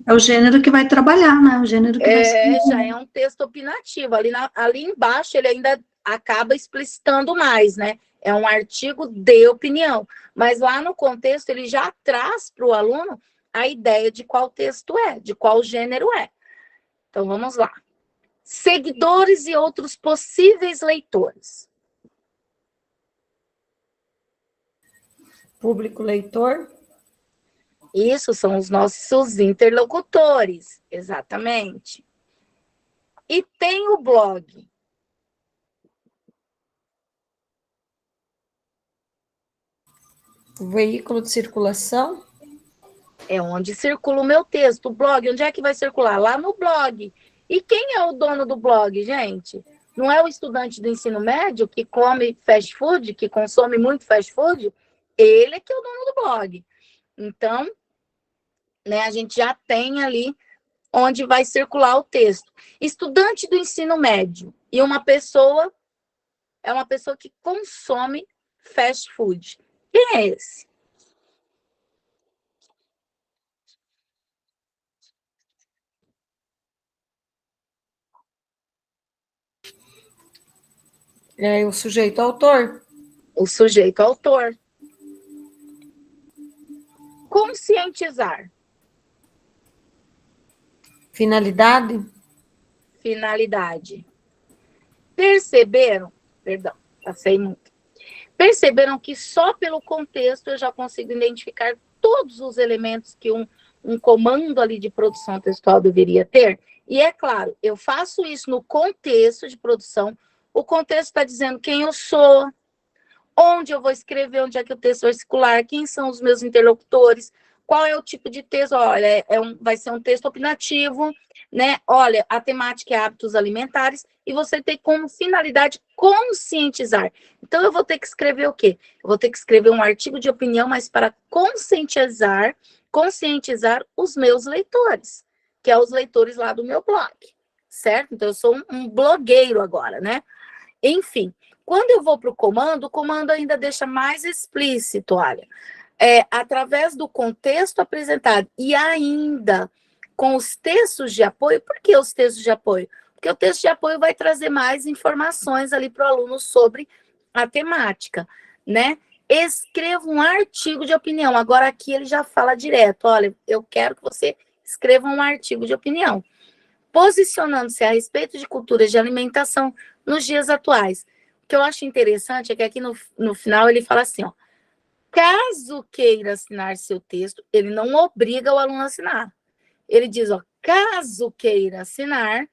É o gênero que vai trabalhar, né? O gênero que vai ser. Já é um texto opinativo. Ali embaixo ele ainda acaba explicitando mais, né? É um artigo de opinião. Mas lá no contexto ele já traz para o aluno a ideia de qual texto é, de qual gênero é. Então vamos lá. Seguidores e outros possíveis leitores. Público leitor. Isso são os nossos interlocutores, exatamente. E tem o blog. O veículo de circulação. É onde circula o meu texto. O blog, onde é que vai circular? Lá no blog. E quem é o dono do blog, gente? Não é o estudante do ensino médio que come fast food, que consome muito fast food? Ele é que é o dono do blog. Então, né, a gente já tem ali onde vai circular o texto. Estudante do ensino médio e uma pessoa é uma pessoa que consome fast food. Quem é esse? É o sujeito autor. O sujeito autor. Conscientizar. Finalidade. Finalidade. Perceberam? Perdão, passei muito. Perceberam que só pelo contexto eu já consigo identificar todos os elementos que um comando ali de produção textual deveria ter? E é claro, eu faço isso no contexto de produção. O contexto está dizendo quem eu sou, onde eu vou escrever, onde é que o texto vai circular, quem são os meus interlocutores, qual é o tipo de texto. Olha, vai ser um texto opinativo, né? Olha, a temática é hábitos alimentares e você tem como finalidade conscientizar. Então, eu vou ter que escrever o quê? Eu vou ter que escrever um artigo de opinião, mas para conscientizar os meus leitores, que é os leitores lá do meu blog, certo? Então, eu sou um blogueiro agora, né? Enfim, quando eu vou para o comando ainda deixa mais explícito, olha, através do contexto apresentado e ainda com os textos de apoio. Por que os textos de apoio? Porque o texto de apoio vai trazer mais informações ali para o aluno sobre a temática, né? Escreva um artigo de opinião. Agora aqui ele já fala direto, olha, eu quero que você escreva um artigo de opinião, posicionando-se a respeito de culturas de alimentação nos dias atuais. O que eu acho interessante é que aqui no final ele fala assim, ó, caso queira assinar seu texto, ele não obriga o aluno a assinar. Ele diz, ó, caso queira assinar,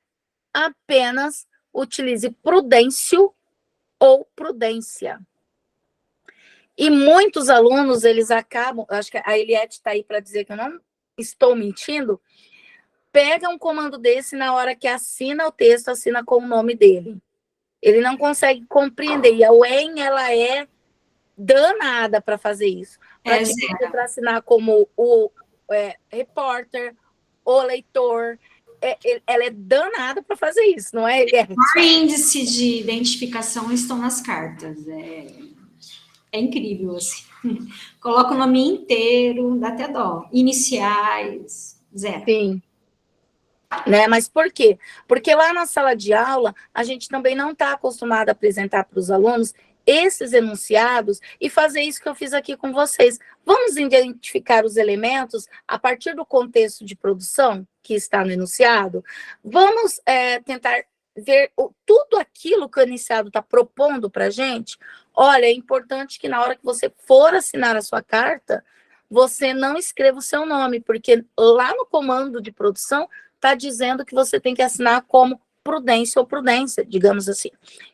apenas utilize prudêncio ou prudência. E muitos alunos, eles acabam, acho que a Eliette está aí para dizer que eu não estou mentindo, pega um comando desse na hora que assina o texto, assina com o nome dele. Ele não consegue compreender. E a UEM, ela é danada para fazer isso. Para assinar como o repórter, o leitor, ela é danada para fazer isso, não é, Eliette? O índice de identificação estão nas cartas. É incrível, assim. Coloca o nome inteiro, dá até dó. Iniciais, zero. Sim. Né? Mas por quê? Porque lá na sala de aula, a gente também não está acostumado a apresentar para os alunos esses enunciados e fazer isso que eu fiz aqui com vocês. Vamos identificar os elementos a partir do contexto de produção que está no enunciado? Vamos tentar ver tudo aquilo que o enunciado está propondo para a gente? Olha, é importante que na hora que você for assinar a sua carta, você não escreva o seu nome, porque lá no comando de produção está dizendo que você tem que assinar como prudência ou prudência, digamos assim.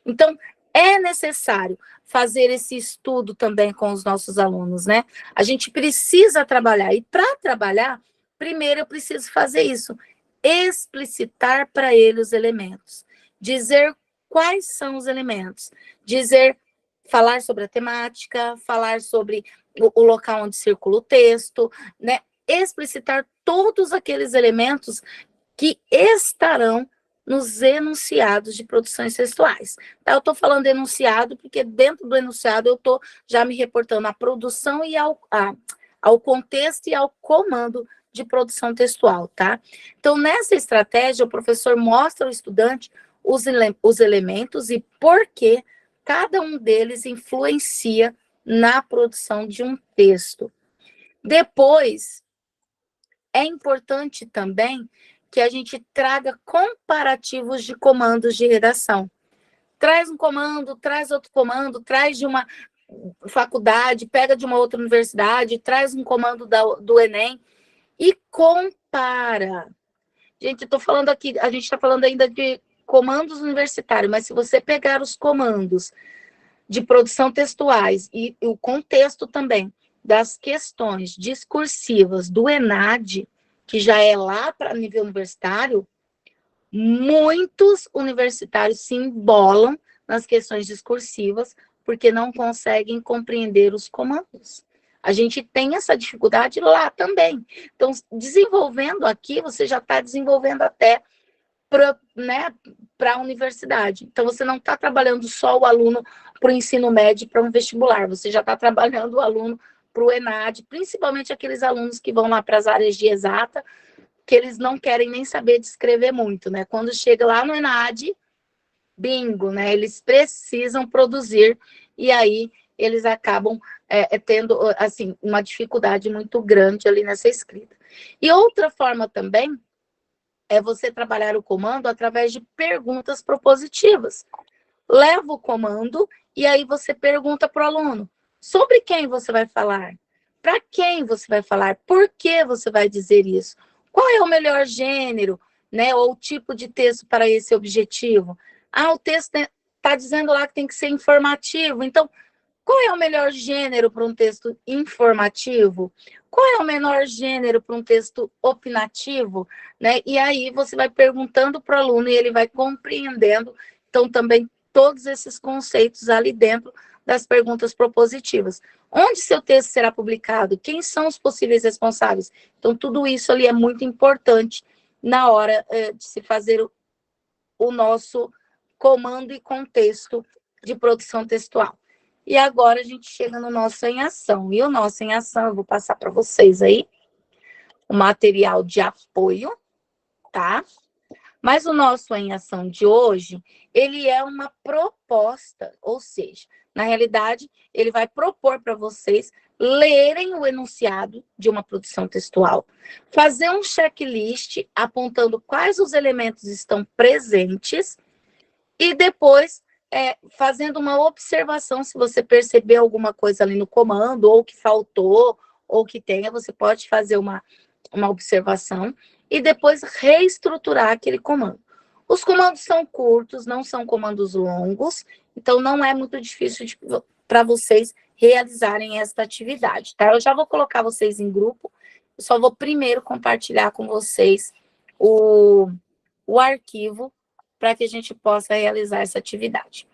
Então, é necessário fazer esse estudo também com os nossos alunos, né? A gente precisa trabalhar, e para trabalhar, primeiro eu preciso fazer isso, explicitar para ele os elementos, dizer quais são os elementos, falar sobre a temática, falar sobre o local onde circula o texto, né? Explicitar todos aqueles elementos que estarão nos enunciados de produções textuais. Eu estou falando enunciado porque dentro do enunciado eu estou já me reportando à produção e ao contexto e ao comando de produção textual, tá? Então, nessa estratégia, o professor mostra ao estudante os elementos e por que cada um deles influencia na produção de um texto. Depois, é importante também que a gente traga comparativos de comandos de redação. Traz um comando, traz outro comando, traz de uma faculdade, pega de uma outra universidade, traz um comando do Enem e compara. Gente, eu estou falando aqui, a gente está falando ainda de comandos universitários, mas se você pegar os comandos de produção textuais e o contexto também das questões discursivas do ENAD, que já é lá para nível universitário, muitos universitários se embolam nas questões discursivas porque não conseguem compreender os comandos. A gente tem essa dificuldade lá também. Então, desenvolvendo aqui, você já está desenvolvendo até para a universidade. Então, você não está trabalhando só o aluno para o ensino médio, para um vestibular, você já está trabalhando o aluno para o ENAD, principalmente aqueles alunos que vão lá para as áreas de exata, que eles não querem nem saber de escrever muito, né? Quando chega lá no ENAD, bingo, né? Eles precisam produzir, e aí eles acabam tendo, assim, uma dificuldade muito grande ali nessa escrita. E outra forma também é você trabalhar o comando através de perguntas propositivas. Leva o comando e aí você pergunta para o aluno sobre quem você vai falar, para quem você vai falar, por que você vai dizer isso, qual é o melhor gênero, né, ou tipo de texto para esse objetivo. O texto está dizendo lá que tem que ser informativo, então, qual é o melhor gênero para um texto informativo? Qual é o menor gênero para um texto opinativo? Né? E aí você vai perguntando para o aluno e ele vai compreendendo, então, também todos esses conceitos ali dentro das perguntas propositivas. Onde seu texto será publicado? Quem são os possíveis responsáveis? Então, tudo isso ali é muito importante na hora de se fazer o nosso comando e contexto de produção textual. E agora a gente chega no nosso em ação. E o nosso em ação, eu vou passar para vocês aí, o material de apoio, tá? Mas o nosso Em Ação de hoje, ele é uma proposta, ou seja, na realidade, ele vai propor para vocês lerem o enunciado de uma produção textual, fazer um checklist apontando quais os elementos estão presentes e depois fazendo uma observação se você perceber alguma coisa ali no comando, ou que faltou, ou que tenha, você pode fazer uma observação e depois reestruturar aquele comando. Os comandos são curtos, não são comandos longos, então não é muito difícil para vocês realizarem esta atividade, tá? Eu já vou colocar vocês em grupo, eu só vou primeiro compartilhar com vocês o arquivo para que a gente possa realizar essa atividade.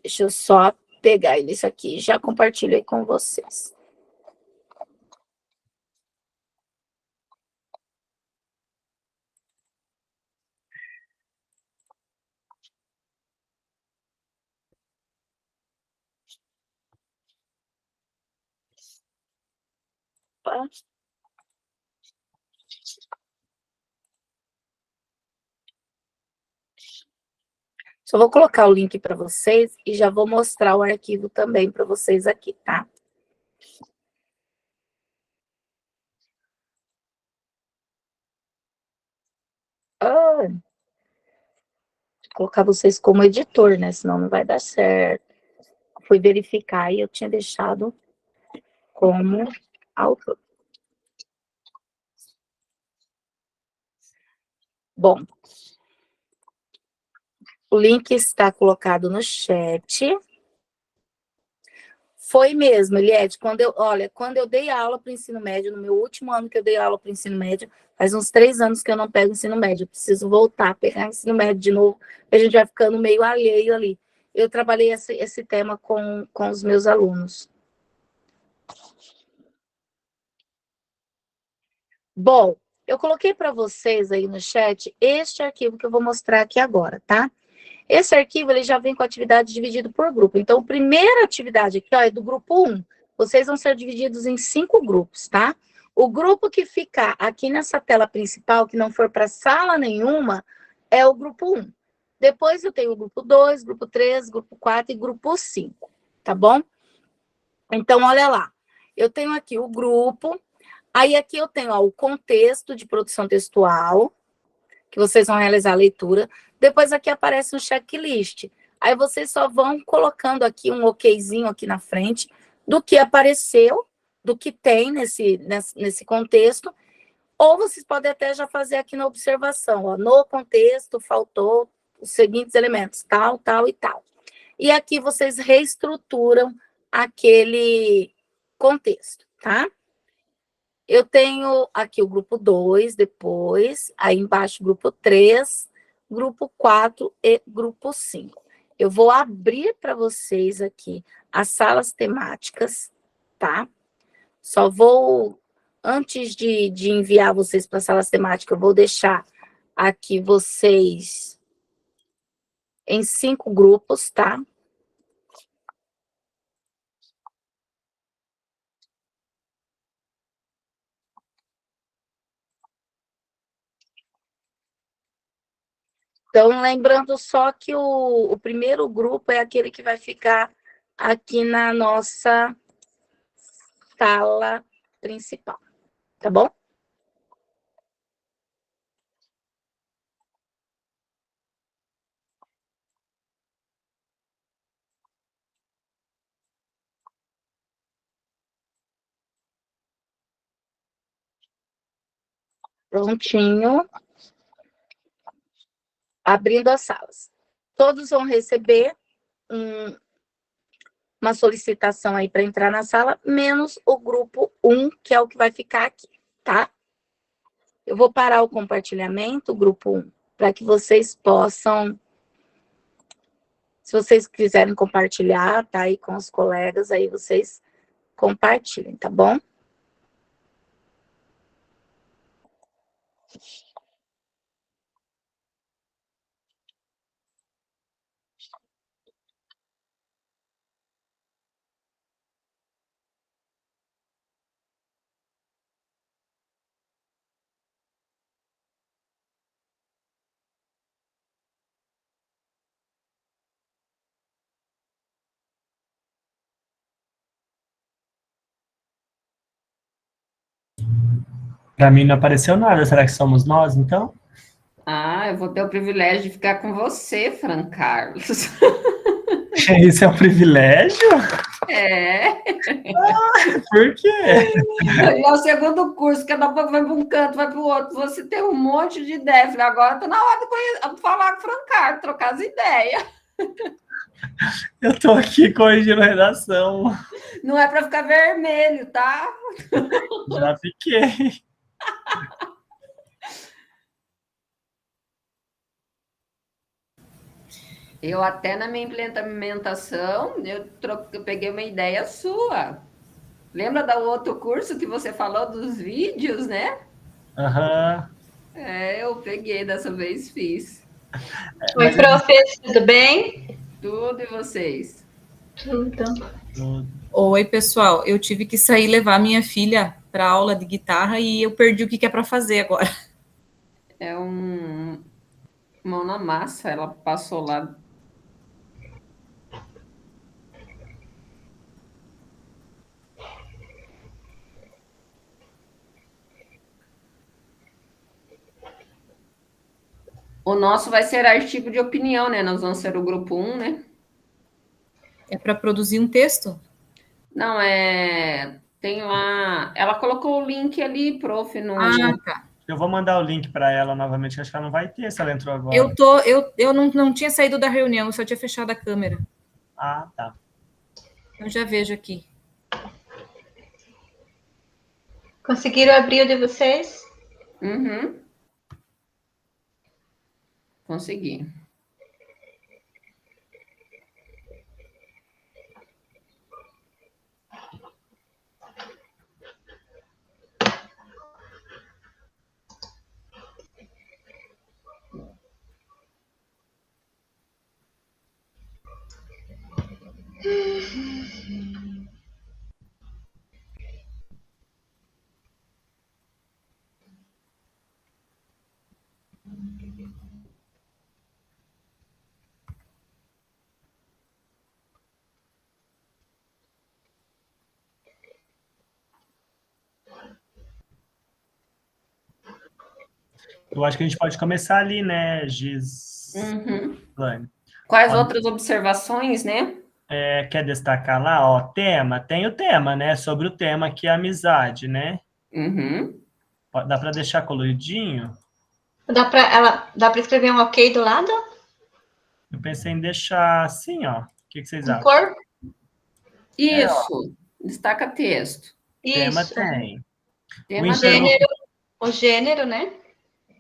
Deixa eu só pegar isso aqui, já compartilhei com vocês. Opa. Só vou colocar o link para vocês e já vou mostrar o arquivo também para vocês aqui, tá? Vou colocar vocês como editor, né? Senão não vai dar certo. Fui verificar e eu tinha deixado como autor. Bom, o link está colocado no chat. Foi mesmo, Eliette, quando eu dei aula para o ensino médio, no meu último ano que eu dei aula para o ensino médio, faz uns 3 anos que eu não pego ensino médio, eu preciso voltar a pegar ensino médio de novo, a gente vai ficando meio alheio ali. Eu trabalhei esse tema com os meus alunos. Bom, eu coloquei para vocês aí no chat este arquivo que eu vou mostrar aqui agora, tá? Esse arquivo ele já vem com atividade dividido por grupo. Então, a primeira atividade aqui ó, é do grupo 1. Vocês vão ser divididos em 5 grupos, tá? O grupo que ficar aqui nessa tela principal, que não for para sala nenhuma, é o grupo 1. Depois eu tenho o grupo 2, grupo 3, grupo 4 e grupo 5, tá bom? Então, olha lá. Eu tenho aqui o grupo, aí aqui eu tenho ó, o contexto de produção textual, que vocês vão realizar a leitura. Depois aqui aparece um checklist. Aí vocês só vão colocando aqui um okzinho aqui na frente do que apareceu, do que tem nesse contexto, ou vocês podem até já fazer aqui na observação, ó, no contexto faltou os seguintes elementos, tal, tal e tal. E aqui vocês reestruturam aquele contexto, tá? Eu tenho aqui o grupo 2, depois, aí embaixo grupo 3, grupo 4 e grupo 5. Eu vou abrir para vocês aqui as salas temáticas, tá? Só vou, antes de enviar vocês para as salas temáticas, eu vou deixar aqui vocês em 5 grupos, tá? Então, lembrando só que o primeiro grupo é aquele que vai ficar aqui na nossa sala principal, tá bom? Prontinho. Abrindo as salas. Todos vão receber uma solicitação aí para entrar na sala, menos o grupo 1, que é o que vai ficar aqui, tá? Eu vou parar o compartilhamento, grupo 1, para que vocês possam, se vocês quiserem compartilhar, tá aí com os colegas, aí vocês compartilhem, tá bom? Para mim não apareceu nada. Será que somos nós, então? Ah, eu vou ter o privilégio de ficar com você, Fran Carlos. Isso é um privilégio? É. Por quê? É o segundo curso, cada pouco vai para um canto, vai para o outro. Você tem um monte de ideia. Falei, agora está na hora de falar com o Fran Carlos, trocar as ideias. Eu tô aqui corrigindo a redação. Não é para ficar vermelho, tá? Já fiquei. Eu até na minha implementação, eu peguei uma ideia sua. Lembra do outro curso que você falou dos vídeos, né? Aham. É, eu peguei, dessa vez fiz. Oi, prof, tudo bem? Tudo, e vocês? Tudo. Oi, pessoal. Eu tive que sair levar minha filha para aula de guitarra e eu perdi o que é para fazer agora. É mão na massa, ela passou lá. O nosso vai ser artigo de opinião, né? Nós vamos ser o grupo 1, né? É para produzir um texto? Não, tem lá... Ela colocou o link ali, prof, no... Ah, tá. Eu vou mandar o link para ela novamente, acho que ela não vai ter se ela entrou agora. Eu não tinha saído da reunião, eu só tinha fechado a câmera. Ah, tá. Eu já vejo aqui. Conseguiram abrir o de vocês? Uhum. Consegui. Eu acho que a gente pode começar ali, né, Uhum. Gislane? Quais outras observações, né? Quer destacar lá, ó, tema? Tem o tema, né? Sobre o tema que é amizade, né? Uhum. Dá para deixar coloridinho? Dá para escrever um ok do lado? Eu pensei em deixar assim, ó. O que vocês Com acham? cor? Isso. Destaca texto. Tema Isso. tem. Tema O gênero, né?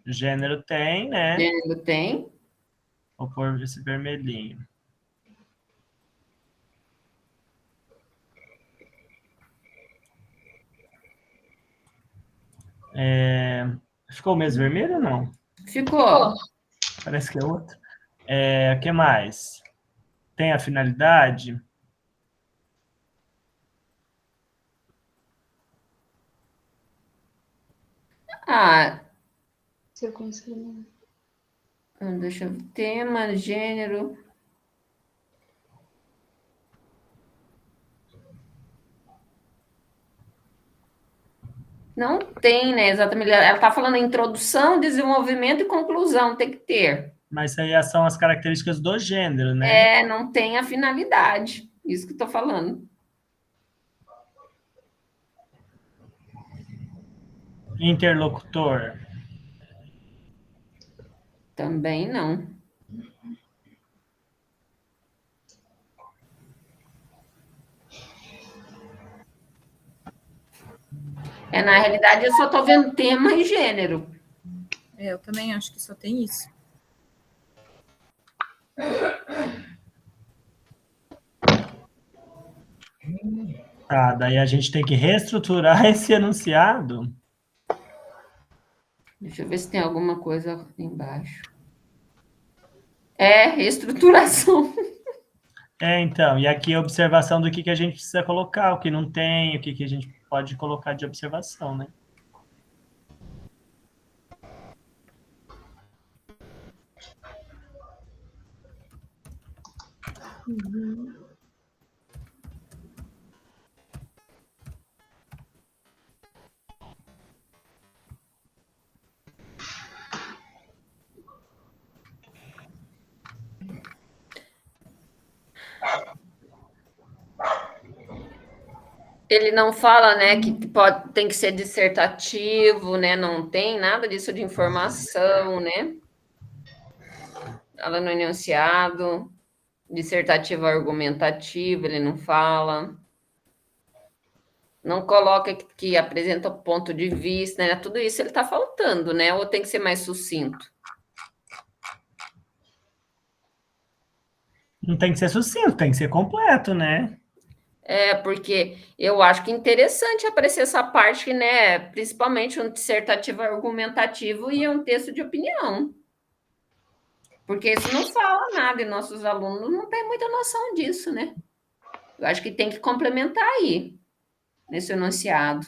Gênero tem, né? Gênero tem. Vou pôr esse vermelhinho. Ficou o mesmo vermelho ou não? Ficou. Parece que é outro. O que mais? Tem a finalidade? Deixa eu ver. Tema, gênero. Não tem, né? Exatamente. Ela está falando introdução, desenvolvimento e conclusão, tem que ter. Mas isso aí são as características do gênero, né? Não tem a finalidade. Isso que eu estou falando. Interlocutor. Também não. Na realidade, eu só estou vendo tema e gênero. Eu também acho que só tem isso. Tá, daí a gente tem que reestruturar esse enunciado. Deixa eu ver se tem alguma coisa embaixo. Reestruturação. Então, e aqui a observação do que a gente precisa colocar, o que não tem, o que a gente pode colocar de observação, né? Uhum. Ele não fala, né, que tem que ser dissertativo, né? Não tem nada disso de informação, né? Fala no enunciado, dissertativo argumentativo, ele não fala. Não coloca que apresenta o ponto de vista, né? Tudo isso ele está faltando, né? Ou tem que ser mais sucinto? Não tem que ser sucinto, tem que ser completo, né? Porque eu acho que é interessante aparecer essa parte, né? Principalmente um dissertativo argumentativo e um texto de opinião. Porque isso não fala nada e nossos alunos não têm muita noção disso, né? Eu acho que tem que complementar aí, nesse enunciado,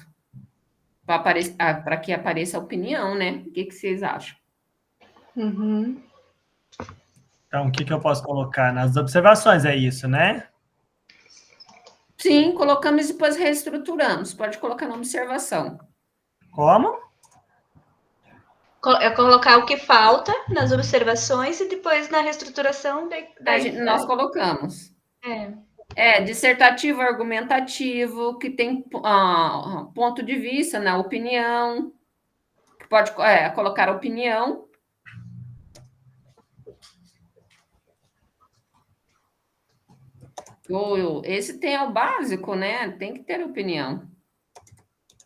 para que apareça a opinião, né? O que vocês acham? Uhum. Então, o que eu posso colocar? Nas observações, é isso, né? Sim, colocamos e depois reestruturamos. Pode colocar na observação. Como? É colocar o que falta nas observações e depois na reestruturação. Nós colocamos. Dissertativo, argumentativo, que tem ponto de vista, na opinião. Pode colocar opinião. Esse tem o básico, né? Tem que ter opinião.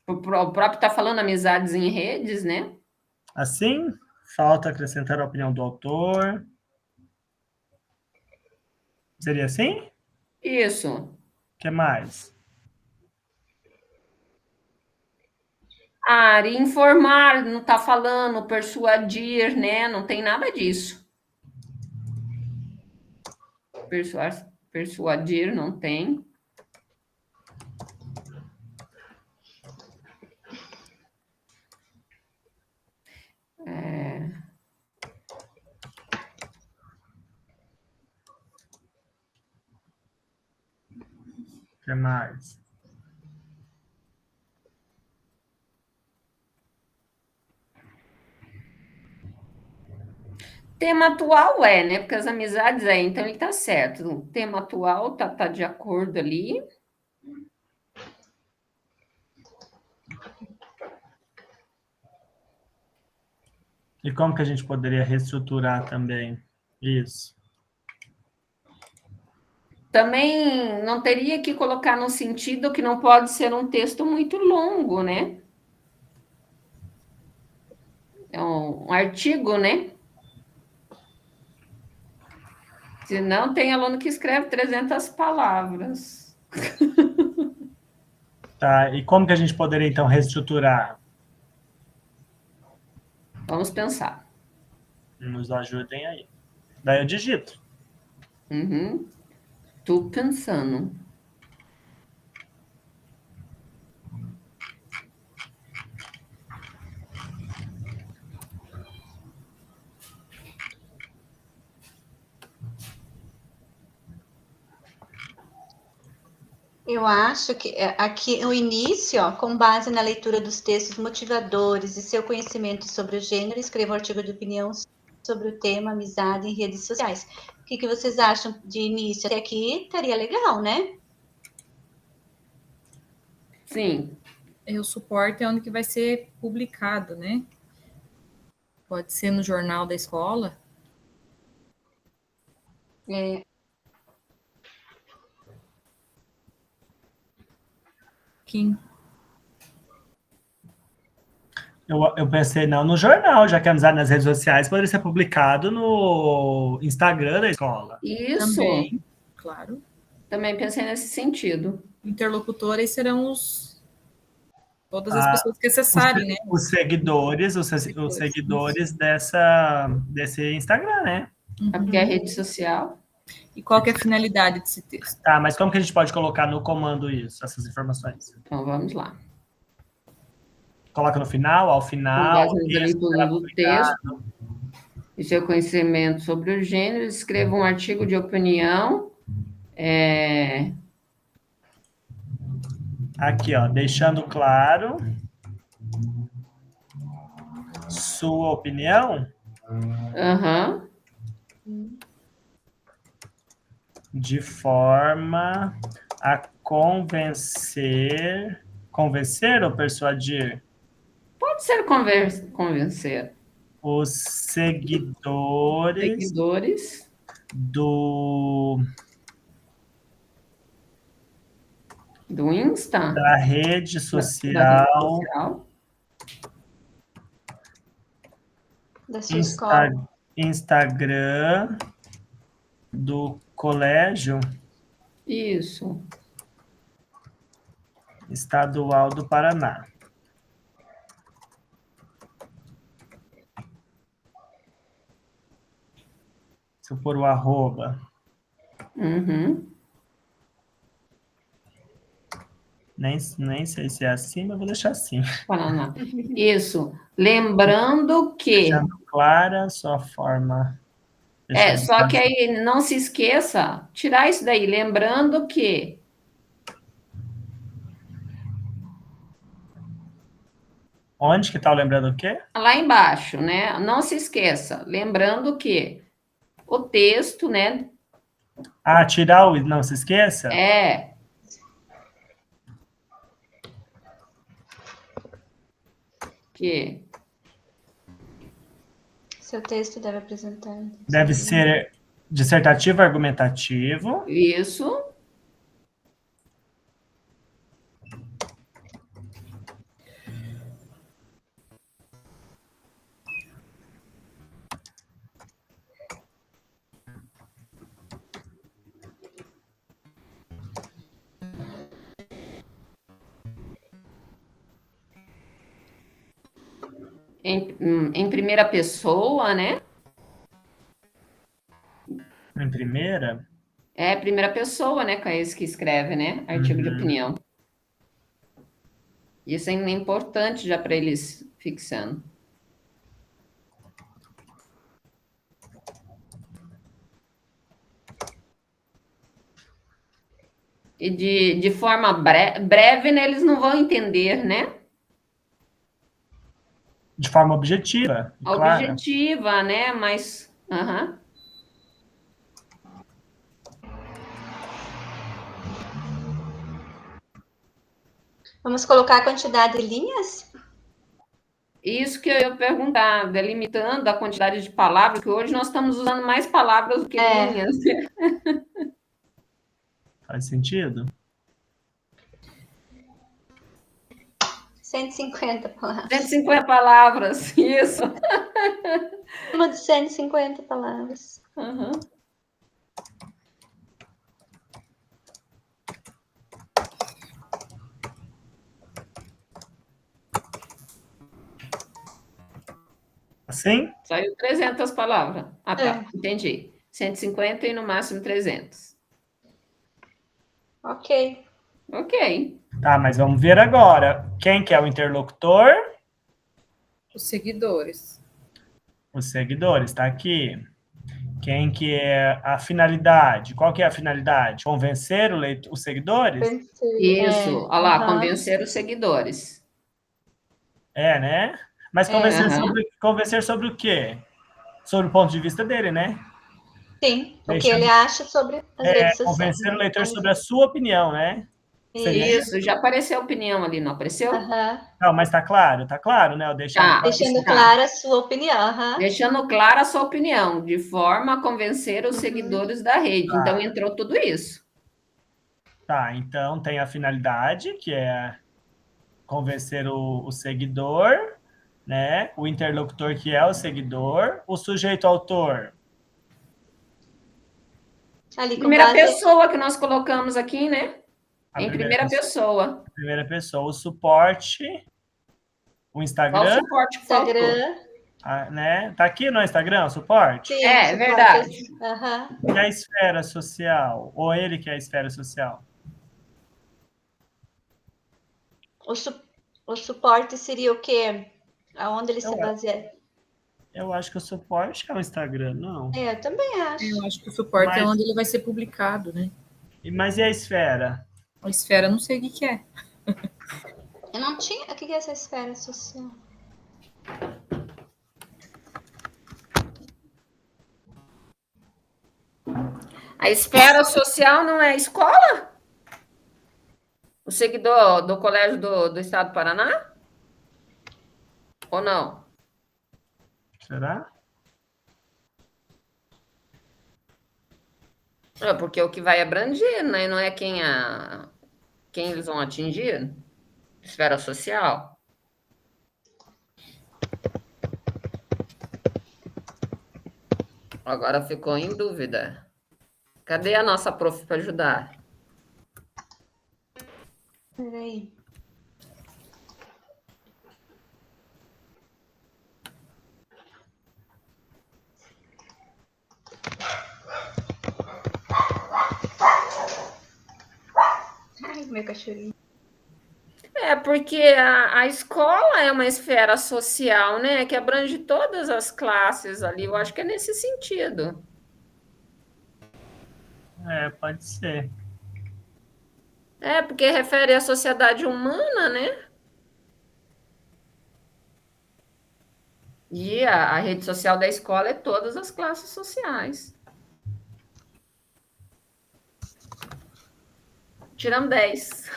O próprio está falando amizades em redes, né? Assim, falta acrescentar a opinião do autor. Seria assim? Isso. O que mais? Informar, não está falando, persuadir, né? Não tem nada disso. Persuadir não tem. O que mais? Tema atual né? Porque as amizades então ele tá certo. O tema atual tá de acordo ali. E como que a gente poderia reestruturar também isso? Também não teria que colocar no sentido que não pode ser um texto muito longo, né? É um artigo, né? Senão tem aluno que escreve 300 palavras. Tá, e como que a gente poderia, então, reestruturar? Vamos pensar. Nos ajudem aí. Daí eu digito. Uhum. Tô pensando. Eu acho que aqui o início, com base na leitura dos textos motivadores e seu conhecimento sobre o gênero, escreva um artigo de opinião sobre o tema amizade em redes sociais. O que vocês acham de início? Até aqui estaria legal, né? Sim. O suporte é onde que vai ser publicado, né? Pode ser no jornal da escola. Kim. Eu pensei, não, no jornal, já que a amizade nas redes sociais poderia ser publicado no Instagram da escola. Isso. Também, claro. Também pensei nesse sentido. Interlocutores serão todas as pessoas que acessarem, né? Os seguidores desse Instagram, né? Porque é rede social. E qual que é a finalidade desse texto? Tá, mas como que a gente pode colocar no comando isso, essas informações? Então, vamos lá. Coloca no final, ao final. Com base na leitura do texto e seu conhecimento sobre o gênero, escreva um artigo de opinião. Aqui, ó, deixando claro sua opinião. De forma a convencer ou persuadir Pode ser convencer os seguidores do Insta, da rede da social, rede social, Da sua escola. Instagram do Colégio isso. Estadual do Paraná. Se eu pôr o arroba, Uhum. nem sei se é assim, mas vou deixar assim. Paraná. Isso. Lembrando que Deixando clara sua forma. só que aí não se esqueça, tirar isso daí, lembrando que Onde que tá o lembrando o quê? lá embaixo, né? Não se esqueça, lembrando que o texto, né? Ah, tirar o... Não se esqueça? Que Seu texto deve apresentar. Deve ser dissertativo argumentativo. Isso. Em primeira pessoa, né? Em primeira? Primeira pessoa, né? Com esse que escreve, né? Artigo de opinião. Isso é importante já para eles fixando. E de forma breve, né, eles não vão entender, né? De forma objetiva. Objetiva, claro. né? Mas. Vamos colocar a quantidade de linhas? Isso que eu ia perguntar, delimitando a quantidade de palavras, que hoje nós estamos usando mais palavras do que linhas. Faz sentido? 150 palavras. 150 palavras, isso. Uma de 150 palavras. Assim? Saiu 300 palavras. Ah, tá. Entendi. 150 e no máximo 300. Ok. Tá, mas vamos ver agora. Quem que é o interlocutor? Os seguidores. Os seguidores, tá aqui. Quem que é a finalidade? Qual que é a finalidade? Convencer os seguidores? Isso, olha lá, convencer os seguidores. Né? Mas convencer sobre o quê? Sobre o ponto de vista dele, né? Sim, o que ele acha sobre as redes sociais. Convencer o leitor sobre a sua opinião, né? Isso, já apareceu a opinião ali, não apareceu? Não, mas tá claro, né? Deixando clara a sua opinião. Deixando clara a sua opinião, de forma a convencer os seguidores da rede. Então, entrou tudo isso. Tá, então tem a finalidade, que é convencer o seguidor, né? O interlocutor, que é o seguidor. O sujeito autor. Primeira pessoa que nós colocamos aqui, né? Em primeira pessoa. Primeira pessoa. O suporte, o Instagram. Qual o suporte que faltou? Né? Tá aqui no Instagram o suporte? Sim, é verdade. E a esfera social? Ou ele que é a esfera social? O suporte seria o quê? Aonde ele se baseia? Eu acho que o suporte é o Instagram, não? Eu também acho. Eu acho que o suporte é onde ele vai ser publicado, né? Mas e a esfera? A esfera, não sei o que é. Eu não tinha... O que é essa esfera social? A esfera social não é a escola? seguidor do Colégio do Estado do Paraná? Ou não? Será? É, porque o que vai abranger, né? Não é quem eles vão atingir? Esfera social. Agora ficou em dúvida. Cadê a nossa prof para ajudar? Peraí. Ai, meu cachorrinho. É, porque a escola é uma esfera social, né? Que abrange todas as classes ali. Eu acho que é nesse sentido. Pode ser. É, porque refere à sociedade humana, né? E a rede social da escola é todas as classes sociais. Tirando 10.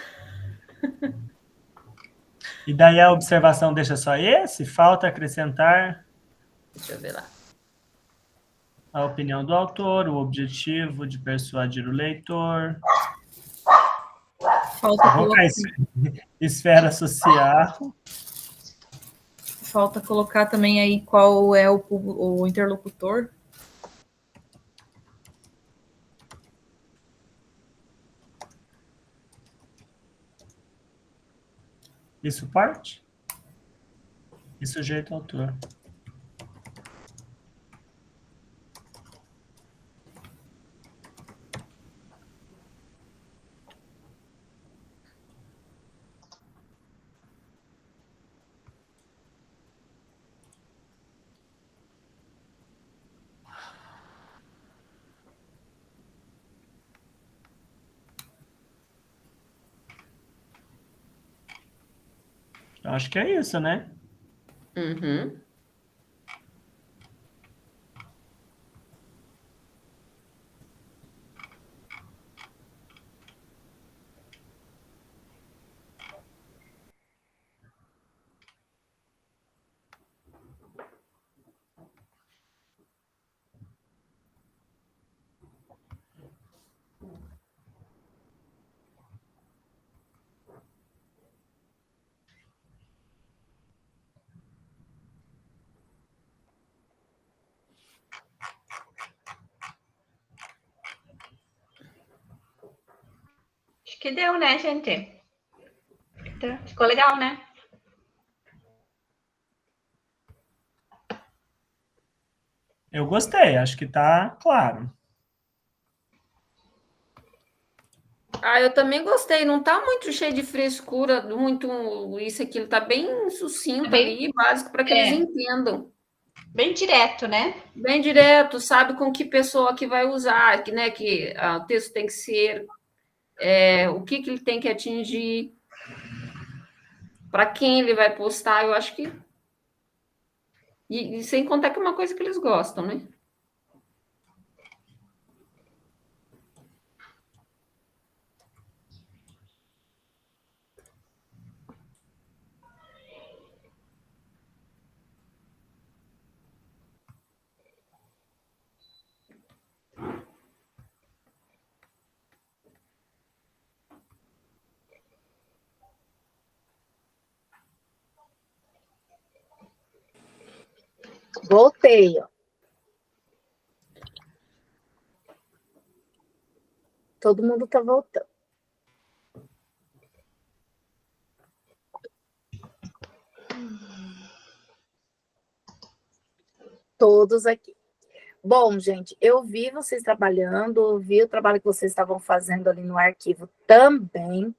E daí a observação deixa só esse? Falta acrescentar Deixa eu ver lá. a opinião do autor, o objetivo de persuadir o leitor. Falta Colocar esfera social. Falta colocar também aí qual é o interlocutor. E suporte? E sujeito autor. Eu acho que é isso, né? Uhum. Acho que deu, né, gente? Ficou legal, né? Eu gostei, acho que tá claro. Eu também gostei. Não tá muito cheio de frescura, muito isso, aquilo. Tá bem sucinto ali, básico, para que eles entendam. Bem direto, né? Bem direto, sabe com que pessoa que vai usar, que, né, que o texto tem que ser, o que ele tem que atingir, para quem ele vai postar, eu acho que... E sem contar que é uma coisa que eles gostam, né? Voltei, ó. Todo mundo tá voltando. Todos aqui. Bom, gente, eu vi vocês trabalhando, vi o trabalho que vocês estavam fazendo ali no arquivo também.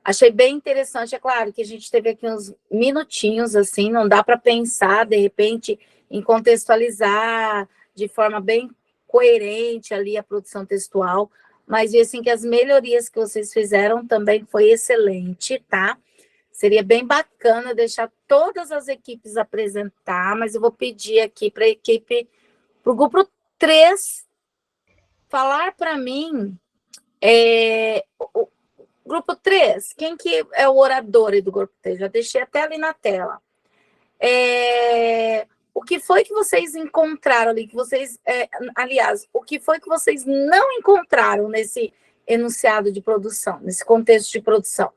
Achei bem interessante, é claro que a gente teve aqui uns minutinhos, assim, não dá para pensar, de repente, em contextualizar de forma bem coerente ali a produção textual, mas vi, assim, que as melhorias que vocês fizeram também foi excelente, tá? Seria bem bacana deixar todas as equipes apresentar, mas eu vou pedir aqui para a equipe, para o grupo 3, falar para mim Grupo 3, quem que é o orador aí do grupo 3? Já deixei até ali na tela. O que foi que vocês encontraram ali? Aliás, o que foi que vocês não encontraram nesse enunciado de produção, nesse contexto de produção?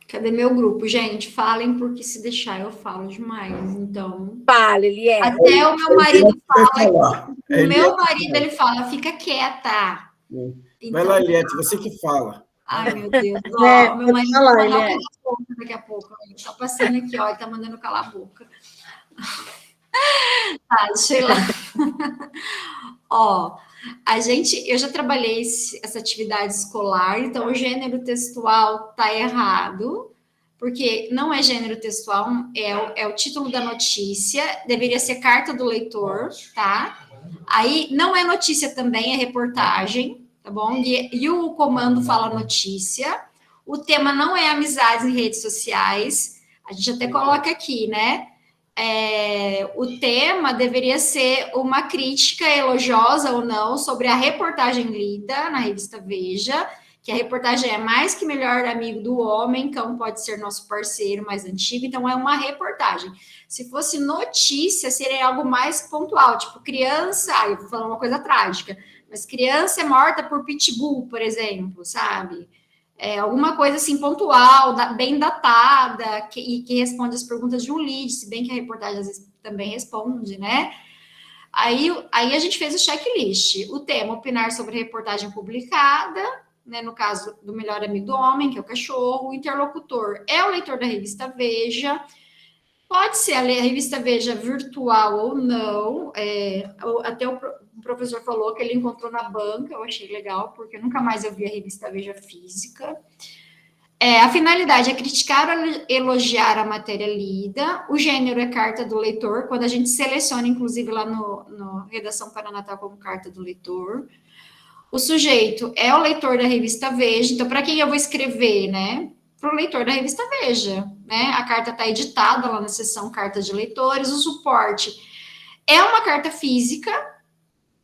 Cadê meu grupo? Gente, falem, porque se deixar eu falo demais. Então. Fale, Eliette. Até o meu marido fala. O meu marido, ele fala, fica quieta. Então, vai lá, Eliette, você que fala. Ai, meu Deus. Ó, meu marido vai mandar calar a boca daqui a pouco. Ele tá passando aqui, ó, ele tá mandando calar a boca. Tá, deixa eu ir lá. Ó, eu já trabalhei essa atividade escolar, então o gênero textual tá errado, porque não é gênero textual, é o título da notícia, deveria ser carta do leitor, tá? Aí não é notícia também, é reportagem, tá bom? E o comando fala notícia. O tema não é amizades em redes sociais, a gente até coloca aqui, né? O tema deveria ser uma crítica elogiosa ou não sobre a reportagem lida na revista Veja, que a reportagem é mais que melhor amigo do homem, cão pode ser nosso parceiro mais antigo, então é uma reportagem. Se fosse notícia, seria algo mais pontual, tipo criança, eu vou falar uma coisa trágica, mas criança é morta por pitbull, por exemplo, sabe? Alguma coisa assim pontual, bem datada, que responde as perguntas de um lead, se bem que a reportagem às vezes também responde, né? Aí a gente fez o checklist. O tema, opinar sobre a reportagem publicada, né, no caso do melhor amigo do homem, que é o cachorro. O interlocutor é o leitor da revista Veja. Pode ser a revista Veja virtual ou não. Até o professor falou que ele encontrou na banca, eu achei legal, porque nunca mais eu vi a revista Veja física. A finalidade é criticar ou elogiar a matéria lida. O gênero é carta do leitor, quando a gente seleciona, inclusive, lá no Redação Paranatal como carta do leitor. O sujeito é o leitor da revista Veja, então, para quem eu vou escrever, né? Para o leitor da revista Veja, né? A carta está editada lá na seção Cartas de Leitores. O suporte é uma carta física,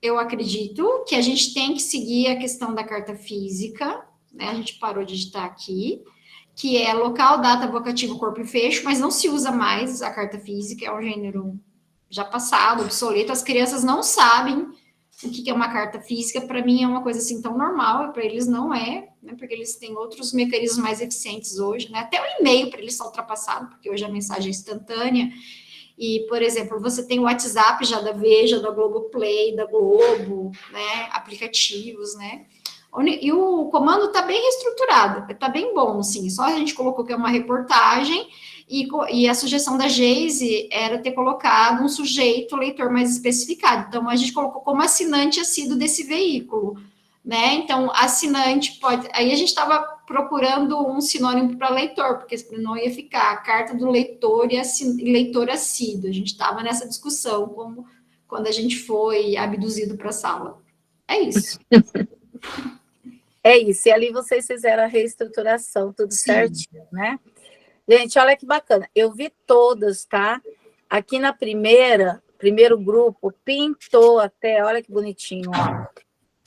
eu acredito que a gente tem que seguir a questão da carta física, né? A gente parou de digitar aqui, que é local, data, vocativo, corpo e fecho, mas não se usa mais a carta física, é um gênero já passado, obsoleto. As crianças não sabem o que é uma carta física. Para mim é uma coisa assim tão normal, para eles não é, né? Porque eles têm outros mecanismos mais eficientes hoje, né? Até o e-mail para eles está ultrapassado, porque hoje a mensagem é instantânea. E, por exemplo, você tem o WhatsApp já da Veja, da Globoplay, da Globo, né? Aplicativos, né? E o comando está bem reestruturado, está bem bom, sim. Só a gente colocou que é uma reportagem, e a sugestão da Geise era ter colocado um sujeito leitor mais especificado. Então, a gente colocou como assinante assíduo desse veículo, né? Então, assinante pode... Aí a gente estava procurando um sinônimo para leitor, porque não ia ficar a carta do leitor e leitor assíduo. A gente estava nessa discussão, como quando a gente foi abduzido para a sala. É isso. É isso. E ali vocês fizeram a reestruturação, tudo certinho, né? Gente, olha que bacana. Eu vi todas, tá? Aqui na primeiro grupo, pintou até, olha que bonitinho, ó.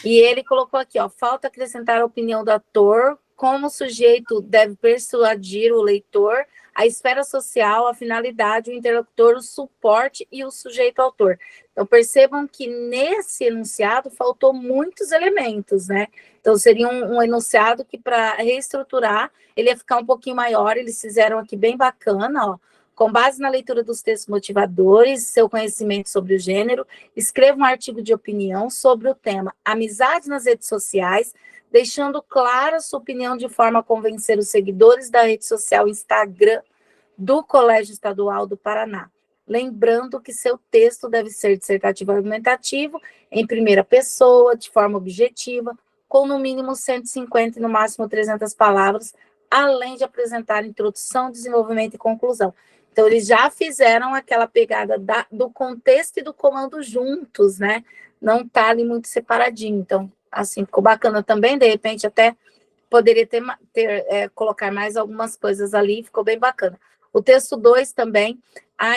E ele colocou aqui, ó, falta acrescentar a opinião do ator, como o sujeito deve persuadir o leitor, a esfera social, a finalidade, o interlocutor, o suporte e o sujeito autor. Então, percebam que nesse enunciado faltou muitos elementos, né? Então, seria um enunciado que, para reestruturar, ele ia ficar um pouquinho maior. Eles fizeram aqui bem bacana, ó. Com base na leitura dos textos motivadores, seu conhecimento sobre o gênero, escreva um artigo de opinião sobre o tema amizades nas redes sociais, deixando clara sua opinião de forma a convencer os seguidores da rede social Instagram do Colégio Estadual do Paraná. Lembrando que seu texto deve ser dissertativo argumentativo, em primeira pessoa, de forma objetiva, com no mínimo 150 e no máximo 300 palavras, além de apresentar introdução, desenvolvimento e conclusão. Então, eles já fizeram aquela pegada do contexto e do comando juntos, né? Não está ali muito separadinho. Então, assim, ficou bacana também. De repente, até poderia colocar mais algumas coisas ali. Ficou bem bacana. O texto 2 também.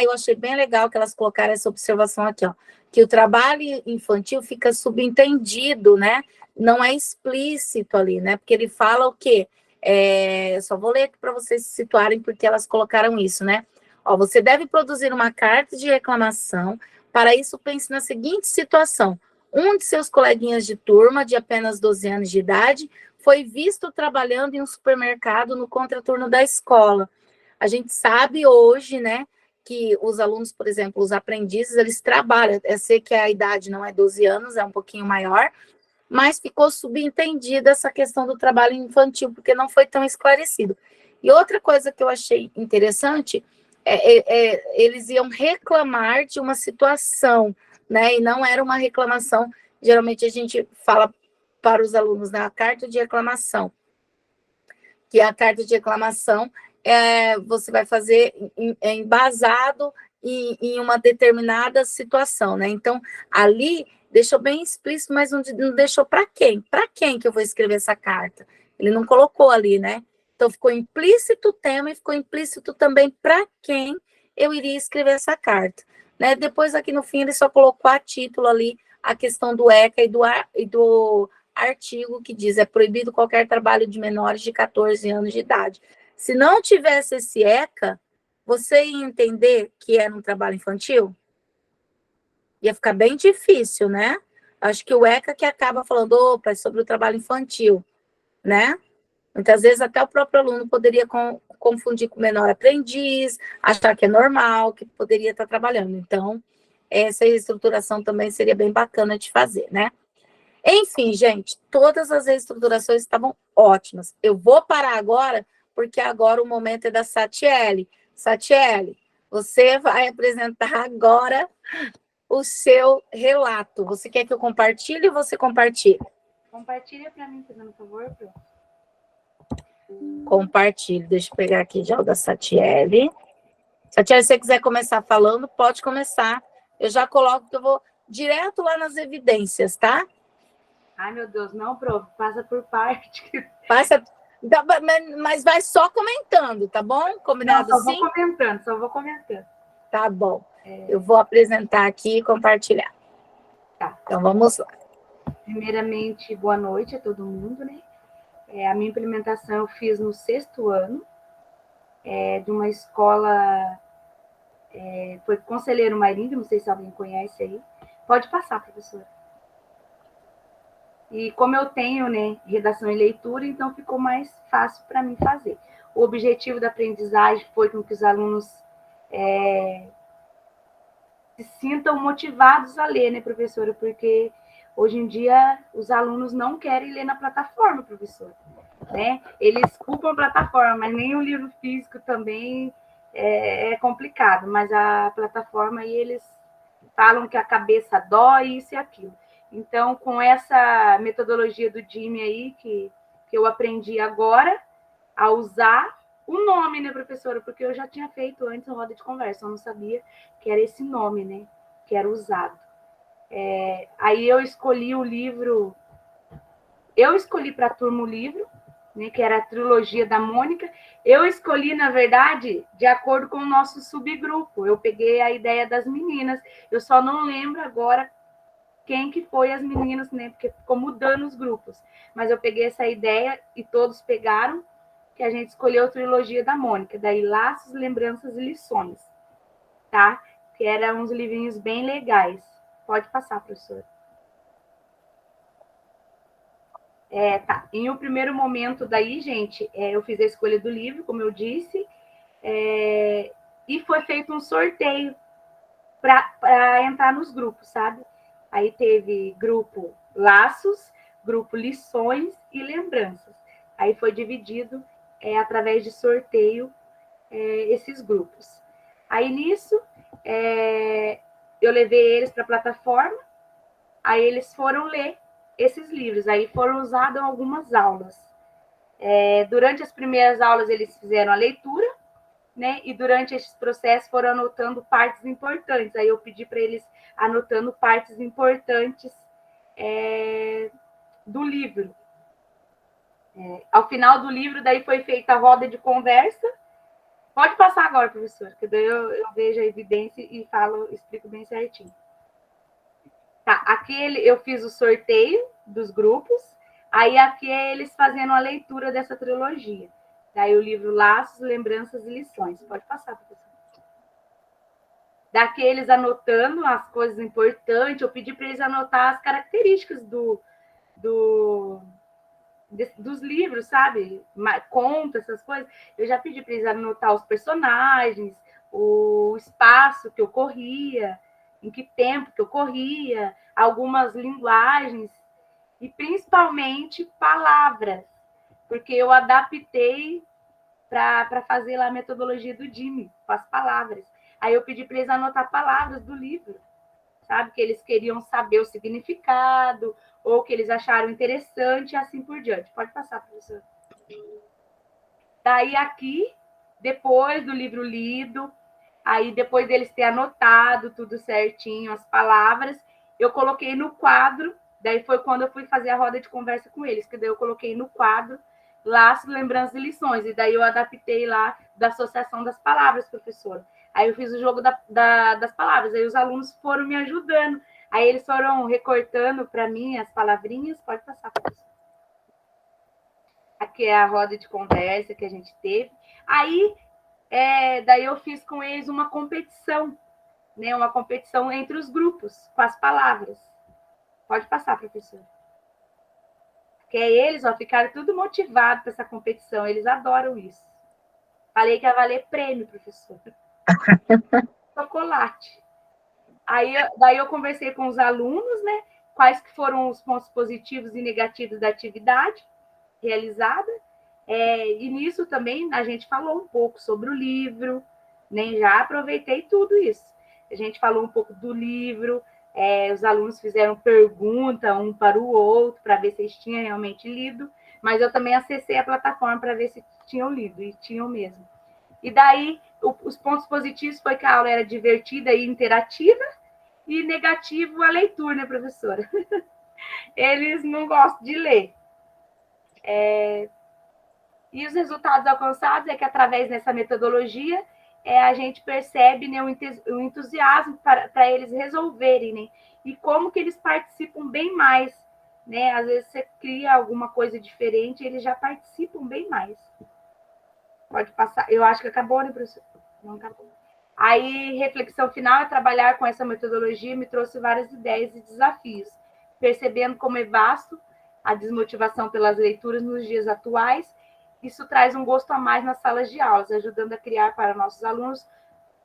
Eu achei bem legal que elas colocaram essa observação aqui, ó. que o trabalho infantil fica subentendido, né? Não é explícito ali, né? Porque ele fala o quê? Só vou ler aqui para vocês se situarem, porque elas colocaram isso, né? Ó, você deve produzir uma carta de reclamação. Para isso, pense na seguinte situação. Um de seus coleguinhas de turma, de apenas 12 anos de idade, foi visto trabalhando em um supermercado no contraturno da escola. A gente sabe hoje, né, que os alunos, por exemplo, os aprendizes, eles trabalham. Eu sei que a idade não é 12 anos, é um pouquinho maior, mas ficou subentendida essa questão do trabalho infantil, porque não foi tão esclarecido. E outra coisa que eu achei interessante eles iam reclamar de uma situação, né? E não era uma reclamação. Geralmente a gente fala para os alunos na carta de reclamação, que a carta de reclamação você vai fazer embasado em uma determinada situação, né? Então, ali deixou bem explícito, mas não deixou para quem? Para quem que eu vou escrever essa carta? Ele não colocou ali, né? Então, ficou implícito o tema e ficou implícito também para quem eu iria escrever essa carta, né? Depois, aqui no fim, ele só colocou a título ali, a questão do ECA e do artigo que diz: é proibido qualquer trabalho de menores de 14 anos de idade. Se não tivesse esse ECA, você ia entender que era um trabalho infantil? Ia ficar bem difícil, né? Acho que o ECA que acaba falando, opa, é sobre o trabalho infantil, né? Muitas vezes até o próprio aluno poderia confundir com menor aprendiz, achar que é normal, que poderia estar trabalhando. Então, essa reestruturação também seria bem bacana de fazer, né? Enfim, gente, todas as reestruturações estavam ótimas. Eu vou parar agora, porque agora o momento é da Satiele. Satiele, você vai apresentar agora o seu relato. Você quer que eu compartilhe ou você compartilha? Compartilha para mim, por favor, Pro. Compartilhe. Deixa eu pegar aqui já o da Satiele. Satiele, se você quiser começar falando, pode começar. Eu já coloco que eu vou direto lá nas evidências, tá? Ai, meu Deus, não, Pro, passa por parte. Passa, mas vai só comentando, tá bom? Combinado não, assim? Só vou comentando. Tá bom. Eu vou apresentar aqui e compartilhar. Tá. Então, vamos lá. Primeiramente, boa noite a todo mundo, né? A minha implementação eu fiz no 6º ano, de uma escola, foi Conselheiro Mairinho, não sei se alguém conhece aí. Pode passar, professora. E como eu tenho, né, redação e leitura, então ficou mais fácil para mim fazer. O objetivo da aprendizagem foi com que os alunos se sintam motivados a ler, né, professora? Porque hoje em dia os alunos não querem ler na plataforma, professora, né? Eles culpam a plataforma, mas nem o livro físico também é complicado. Mas a plataforma aí eles falam que a cabeça dói, isso e aquilo. Então, com essa metodologia do Jimmy aí, que eu aprendi agora a usar o nome, né, professora? Porque eu já tinha feito antes uma roda de conversa, eu não sabia que era esse nome, né, que era usado. Aí eu escolhi o livro, eu escolhi para a turma o livro, né, que era a trilogia da Mônica. Eu escolhi, na verdade, de acordo com o nosso subgrupo. Eu peguei a ideia das meninas, eu só não lembro agora quem que foi as meninas, né, porque ficou mudando os grupos. Mas eu peguei essa ideia e todos pegaram, que a gente escolheu a trilogia da Mônica, daí Laços, Lembranças e Lições, tá? Que eram uns livrinhos bem legais. Pode passar, professora. Tá. Em um primeiro momento daí, gente, eu fiz a escolha do livro, como eu disse, e foi feito um sorteio para entrar nos grupos, sabe? Aí teve grupo Laços, grupo Lições e Lembranças. Aí foi dividido através de sorteio esses grupos. Aí nisso, eu levei eles para a plataforma, aí eles foram ler esses livros, aí foram usadas algumas aulas. Durante as primeiras aulas, eles fizeram a leitura, né? E durante esse processo foram anotando partes importantes. Aí eu pedi para eles anotando partes importantes do livro. Ao final do livro, daí foi feita a roda de conversa. Pode passar agora, professor, que daí eu vejo a evidência e explico bem certinho. Aqui eu fiz o sorteio dos grupos, aí aqui é eles fazendo a leitura dessa trilogia. Daí o livro Laços, Lembranças e Lições. Pode passar, professor. Daqui eles anotando as coisas importantes, eu pedi para eles anotar as características dos livros, sabe? Conta, essas coisas. Eu já pedi para eles anotar os personagens, o espaço que ocorria, em que tempo que ocorria, algumas linguagens e principalmente palavras, porque eu adaptei para fazer lá a metodologia do Jimmy, com as palavras. Aí eu pedi para eles anotar palavras do livro, sabe? Que eles queriam saber o significado, ou que eles acharam interessante, e assim por diante. Pode passar, professor. Daí aqui, depois do livro lido, aí depois deles ter anotado tudo certinho, as palavras, eu coloquei no quadro, daí foi quando eu fui fazer a roda de conversa com eles, que daí eu coloquei no quadro Laços, Lembranças e Lições, e daí eu adaptei lá da associação das palavras, professor. Aí eu fiz o jogo das palavras, aí os alunos foram me ajudando, aí eles foram recortando para mim as palavrinhas. Pode passar, professor. Aqui é a roda de conversa que a gente teve. Aí, daí eu fiz com eles uma competição, né? Uma competição entre os grupos, com as palavras. Pode passar, professor. Porque eles ficaram tudo motivados para essa competição, eles adoram isso. Falei que ia valer prêmio, professor. Chocolate. Daí eu conversei com os alunos, né? Quais que foram os pontos positivos e negativos da atividade realizada. E nisso também a gente falou um pouco sobre o livro, né? Já aproveitei tudo isso. A gente falou um pouco do livro, os alunos fizeram pergunta um para o outro, para ver se eles tinham realmente lido, mas eu também acessei a plataforma para ver se tinham lido, e tinham mesmo. E daí, os pontos positivos foi que a aula era divertida e interativa, e negativo a leitura, né, professora? Eles não gostam de ler. E os resultados alcançados é que, através dessa metodologia, a gente percebe, né, o entusiasmo para eles resolverem, né? E como que eles participam bem mais, né? Às vezes você cria alguma coisa diferente, eles já participam bem mais. Pode passar. Eu acho que acabou, né, professor? Não acabou. Aí, reflexão final é trabalhar com essa metodologia me trouxe várias ideias e desafios, percebendo como é vasto a desmotivação pelas leituras nos dias atuais. Isso traz um gosto a mais nas salas de aulas, ajudando a criar para nossos alunos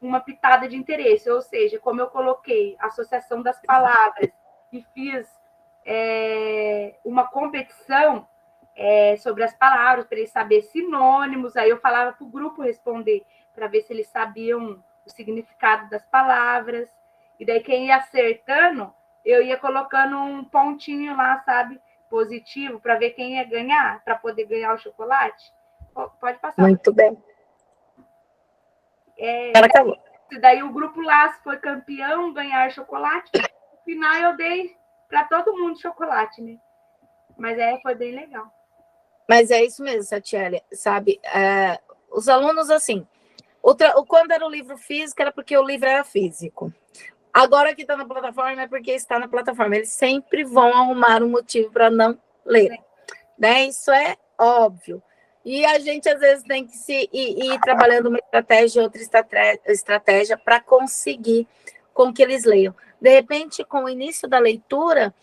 uma pitada de interesse, ou seja, como eu coloquei a associação das palavras e fiz uma competição sobre as palavras, para eles saberem sinônimos, aí eu falava para o grupo responder, para ver se eles sabiam o significado das palavras, e daí quem ia acertando, eu ia colocando um pontinho lá, sabe, positivo, para ver quem ia ganhar, para poder ganhar o chocolate. Pode passar. Muito bem. Daí o grupo lá foi campeão, ganhar chocolate. No final eu dei para todo mundo chocolate, né? Mas foi bem legal. Mas é isso mesmo, Satiele, sabe? Os alunos, assim, quando era o livro físico, era porque o livro era físico. Agora que está na plataforma é porque está na plataforma. Eles sempre vão arrumar um motivo para não ler. Né? Isso é óbvio. E a gente, às vezes, tem que ir trabalhando uma estratégia, outra estratégia para conseguir com que eles leiam. De repente, com o início da leitura,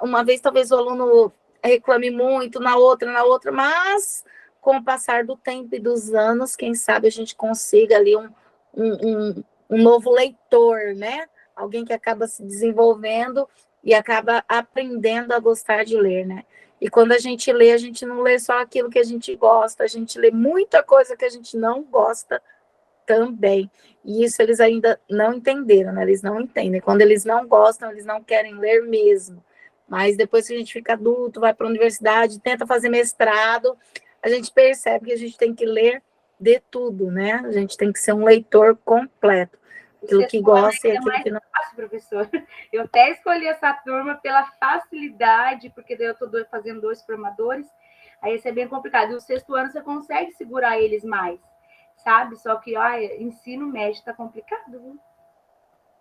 uma vez talvez o aluno reclame muito, na outra, mas com o passar do tempo e dos anos, quem sabe a gente consiga ali um novo leitor, né? Alguém que acaba se desenvolvendo e acaba aprendendo a gostar de ler, né? E quando a gente lê, a gente não lê só aquilo que a gente gosta, a gente lê muita coisa que a gente não gosta também. E isso eles ainda não entenderam, né? Eles não entendem. Quando eles não gostam, eles não querem ler mesmo. Mas depois que a gente fica adulto, vai para a universidade, tenta fazer mestrado, a gente percebe que a gente tem que ler de tudo, né? A gente tem que ser um leitor completo. Aquilo que gosta e aquilo que não. Fácil, professor. Eu até escolhi essa turma pela facilidade, porque daí eu estou fazendo 2 formadores, aí isso é bem complicado. E o 6º ano você consegue segurar eles mais, sabe? Só que, ensino médio está complicado, viu?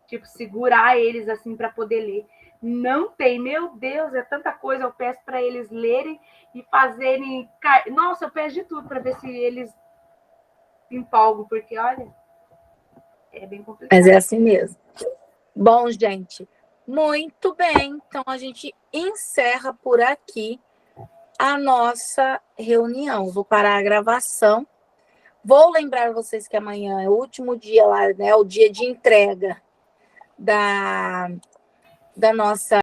Tipo, segurar eles assim para poder ler. Não tem, meu Deus, é tanta coisa. Eu peço para eles lerem e fazerem. Nossa, eu peço de tudo para ver se eles empolgam, porque olha, é bem complicado. Mas é assim mesmo. Bom, gente, muito bem. Então a gente encerra por aqui a nossa reunião. Vou parar a gravação. Vou lembrar vocês que amanhã é o último dia lá, né? O dia de entrega da nossa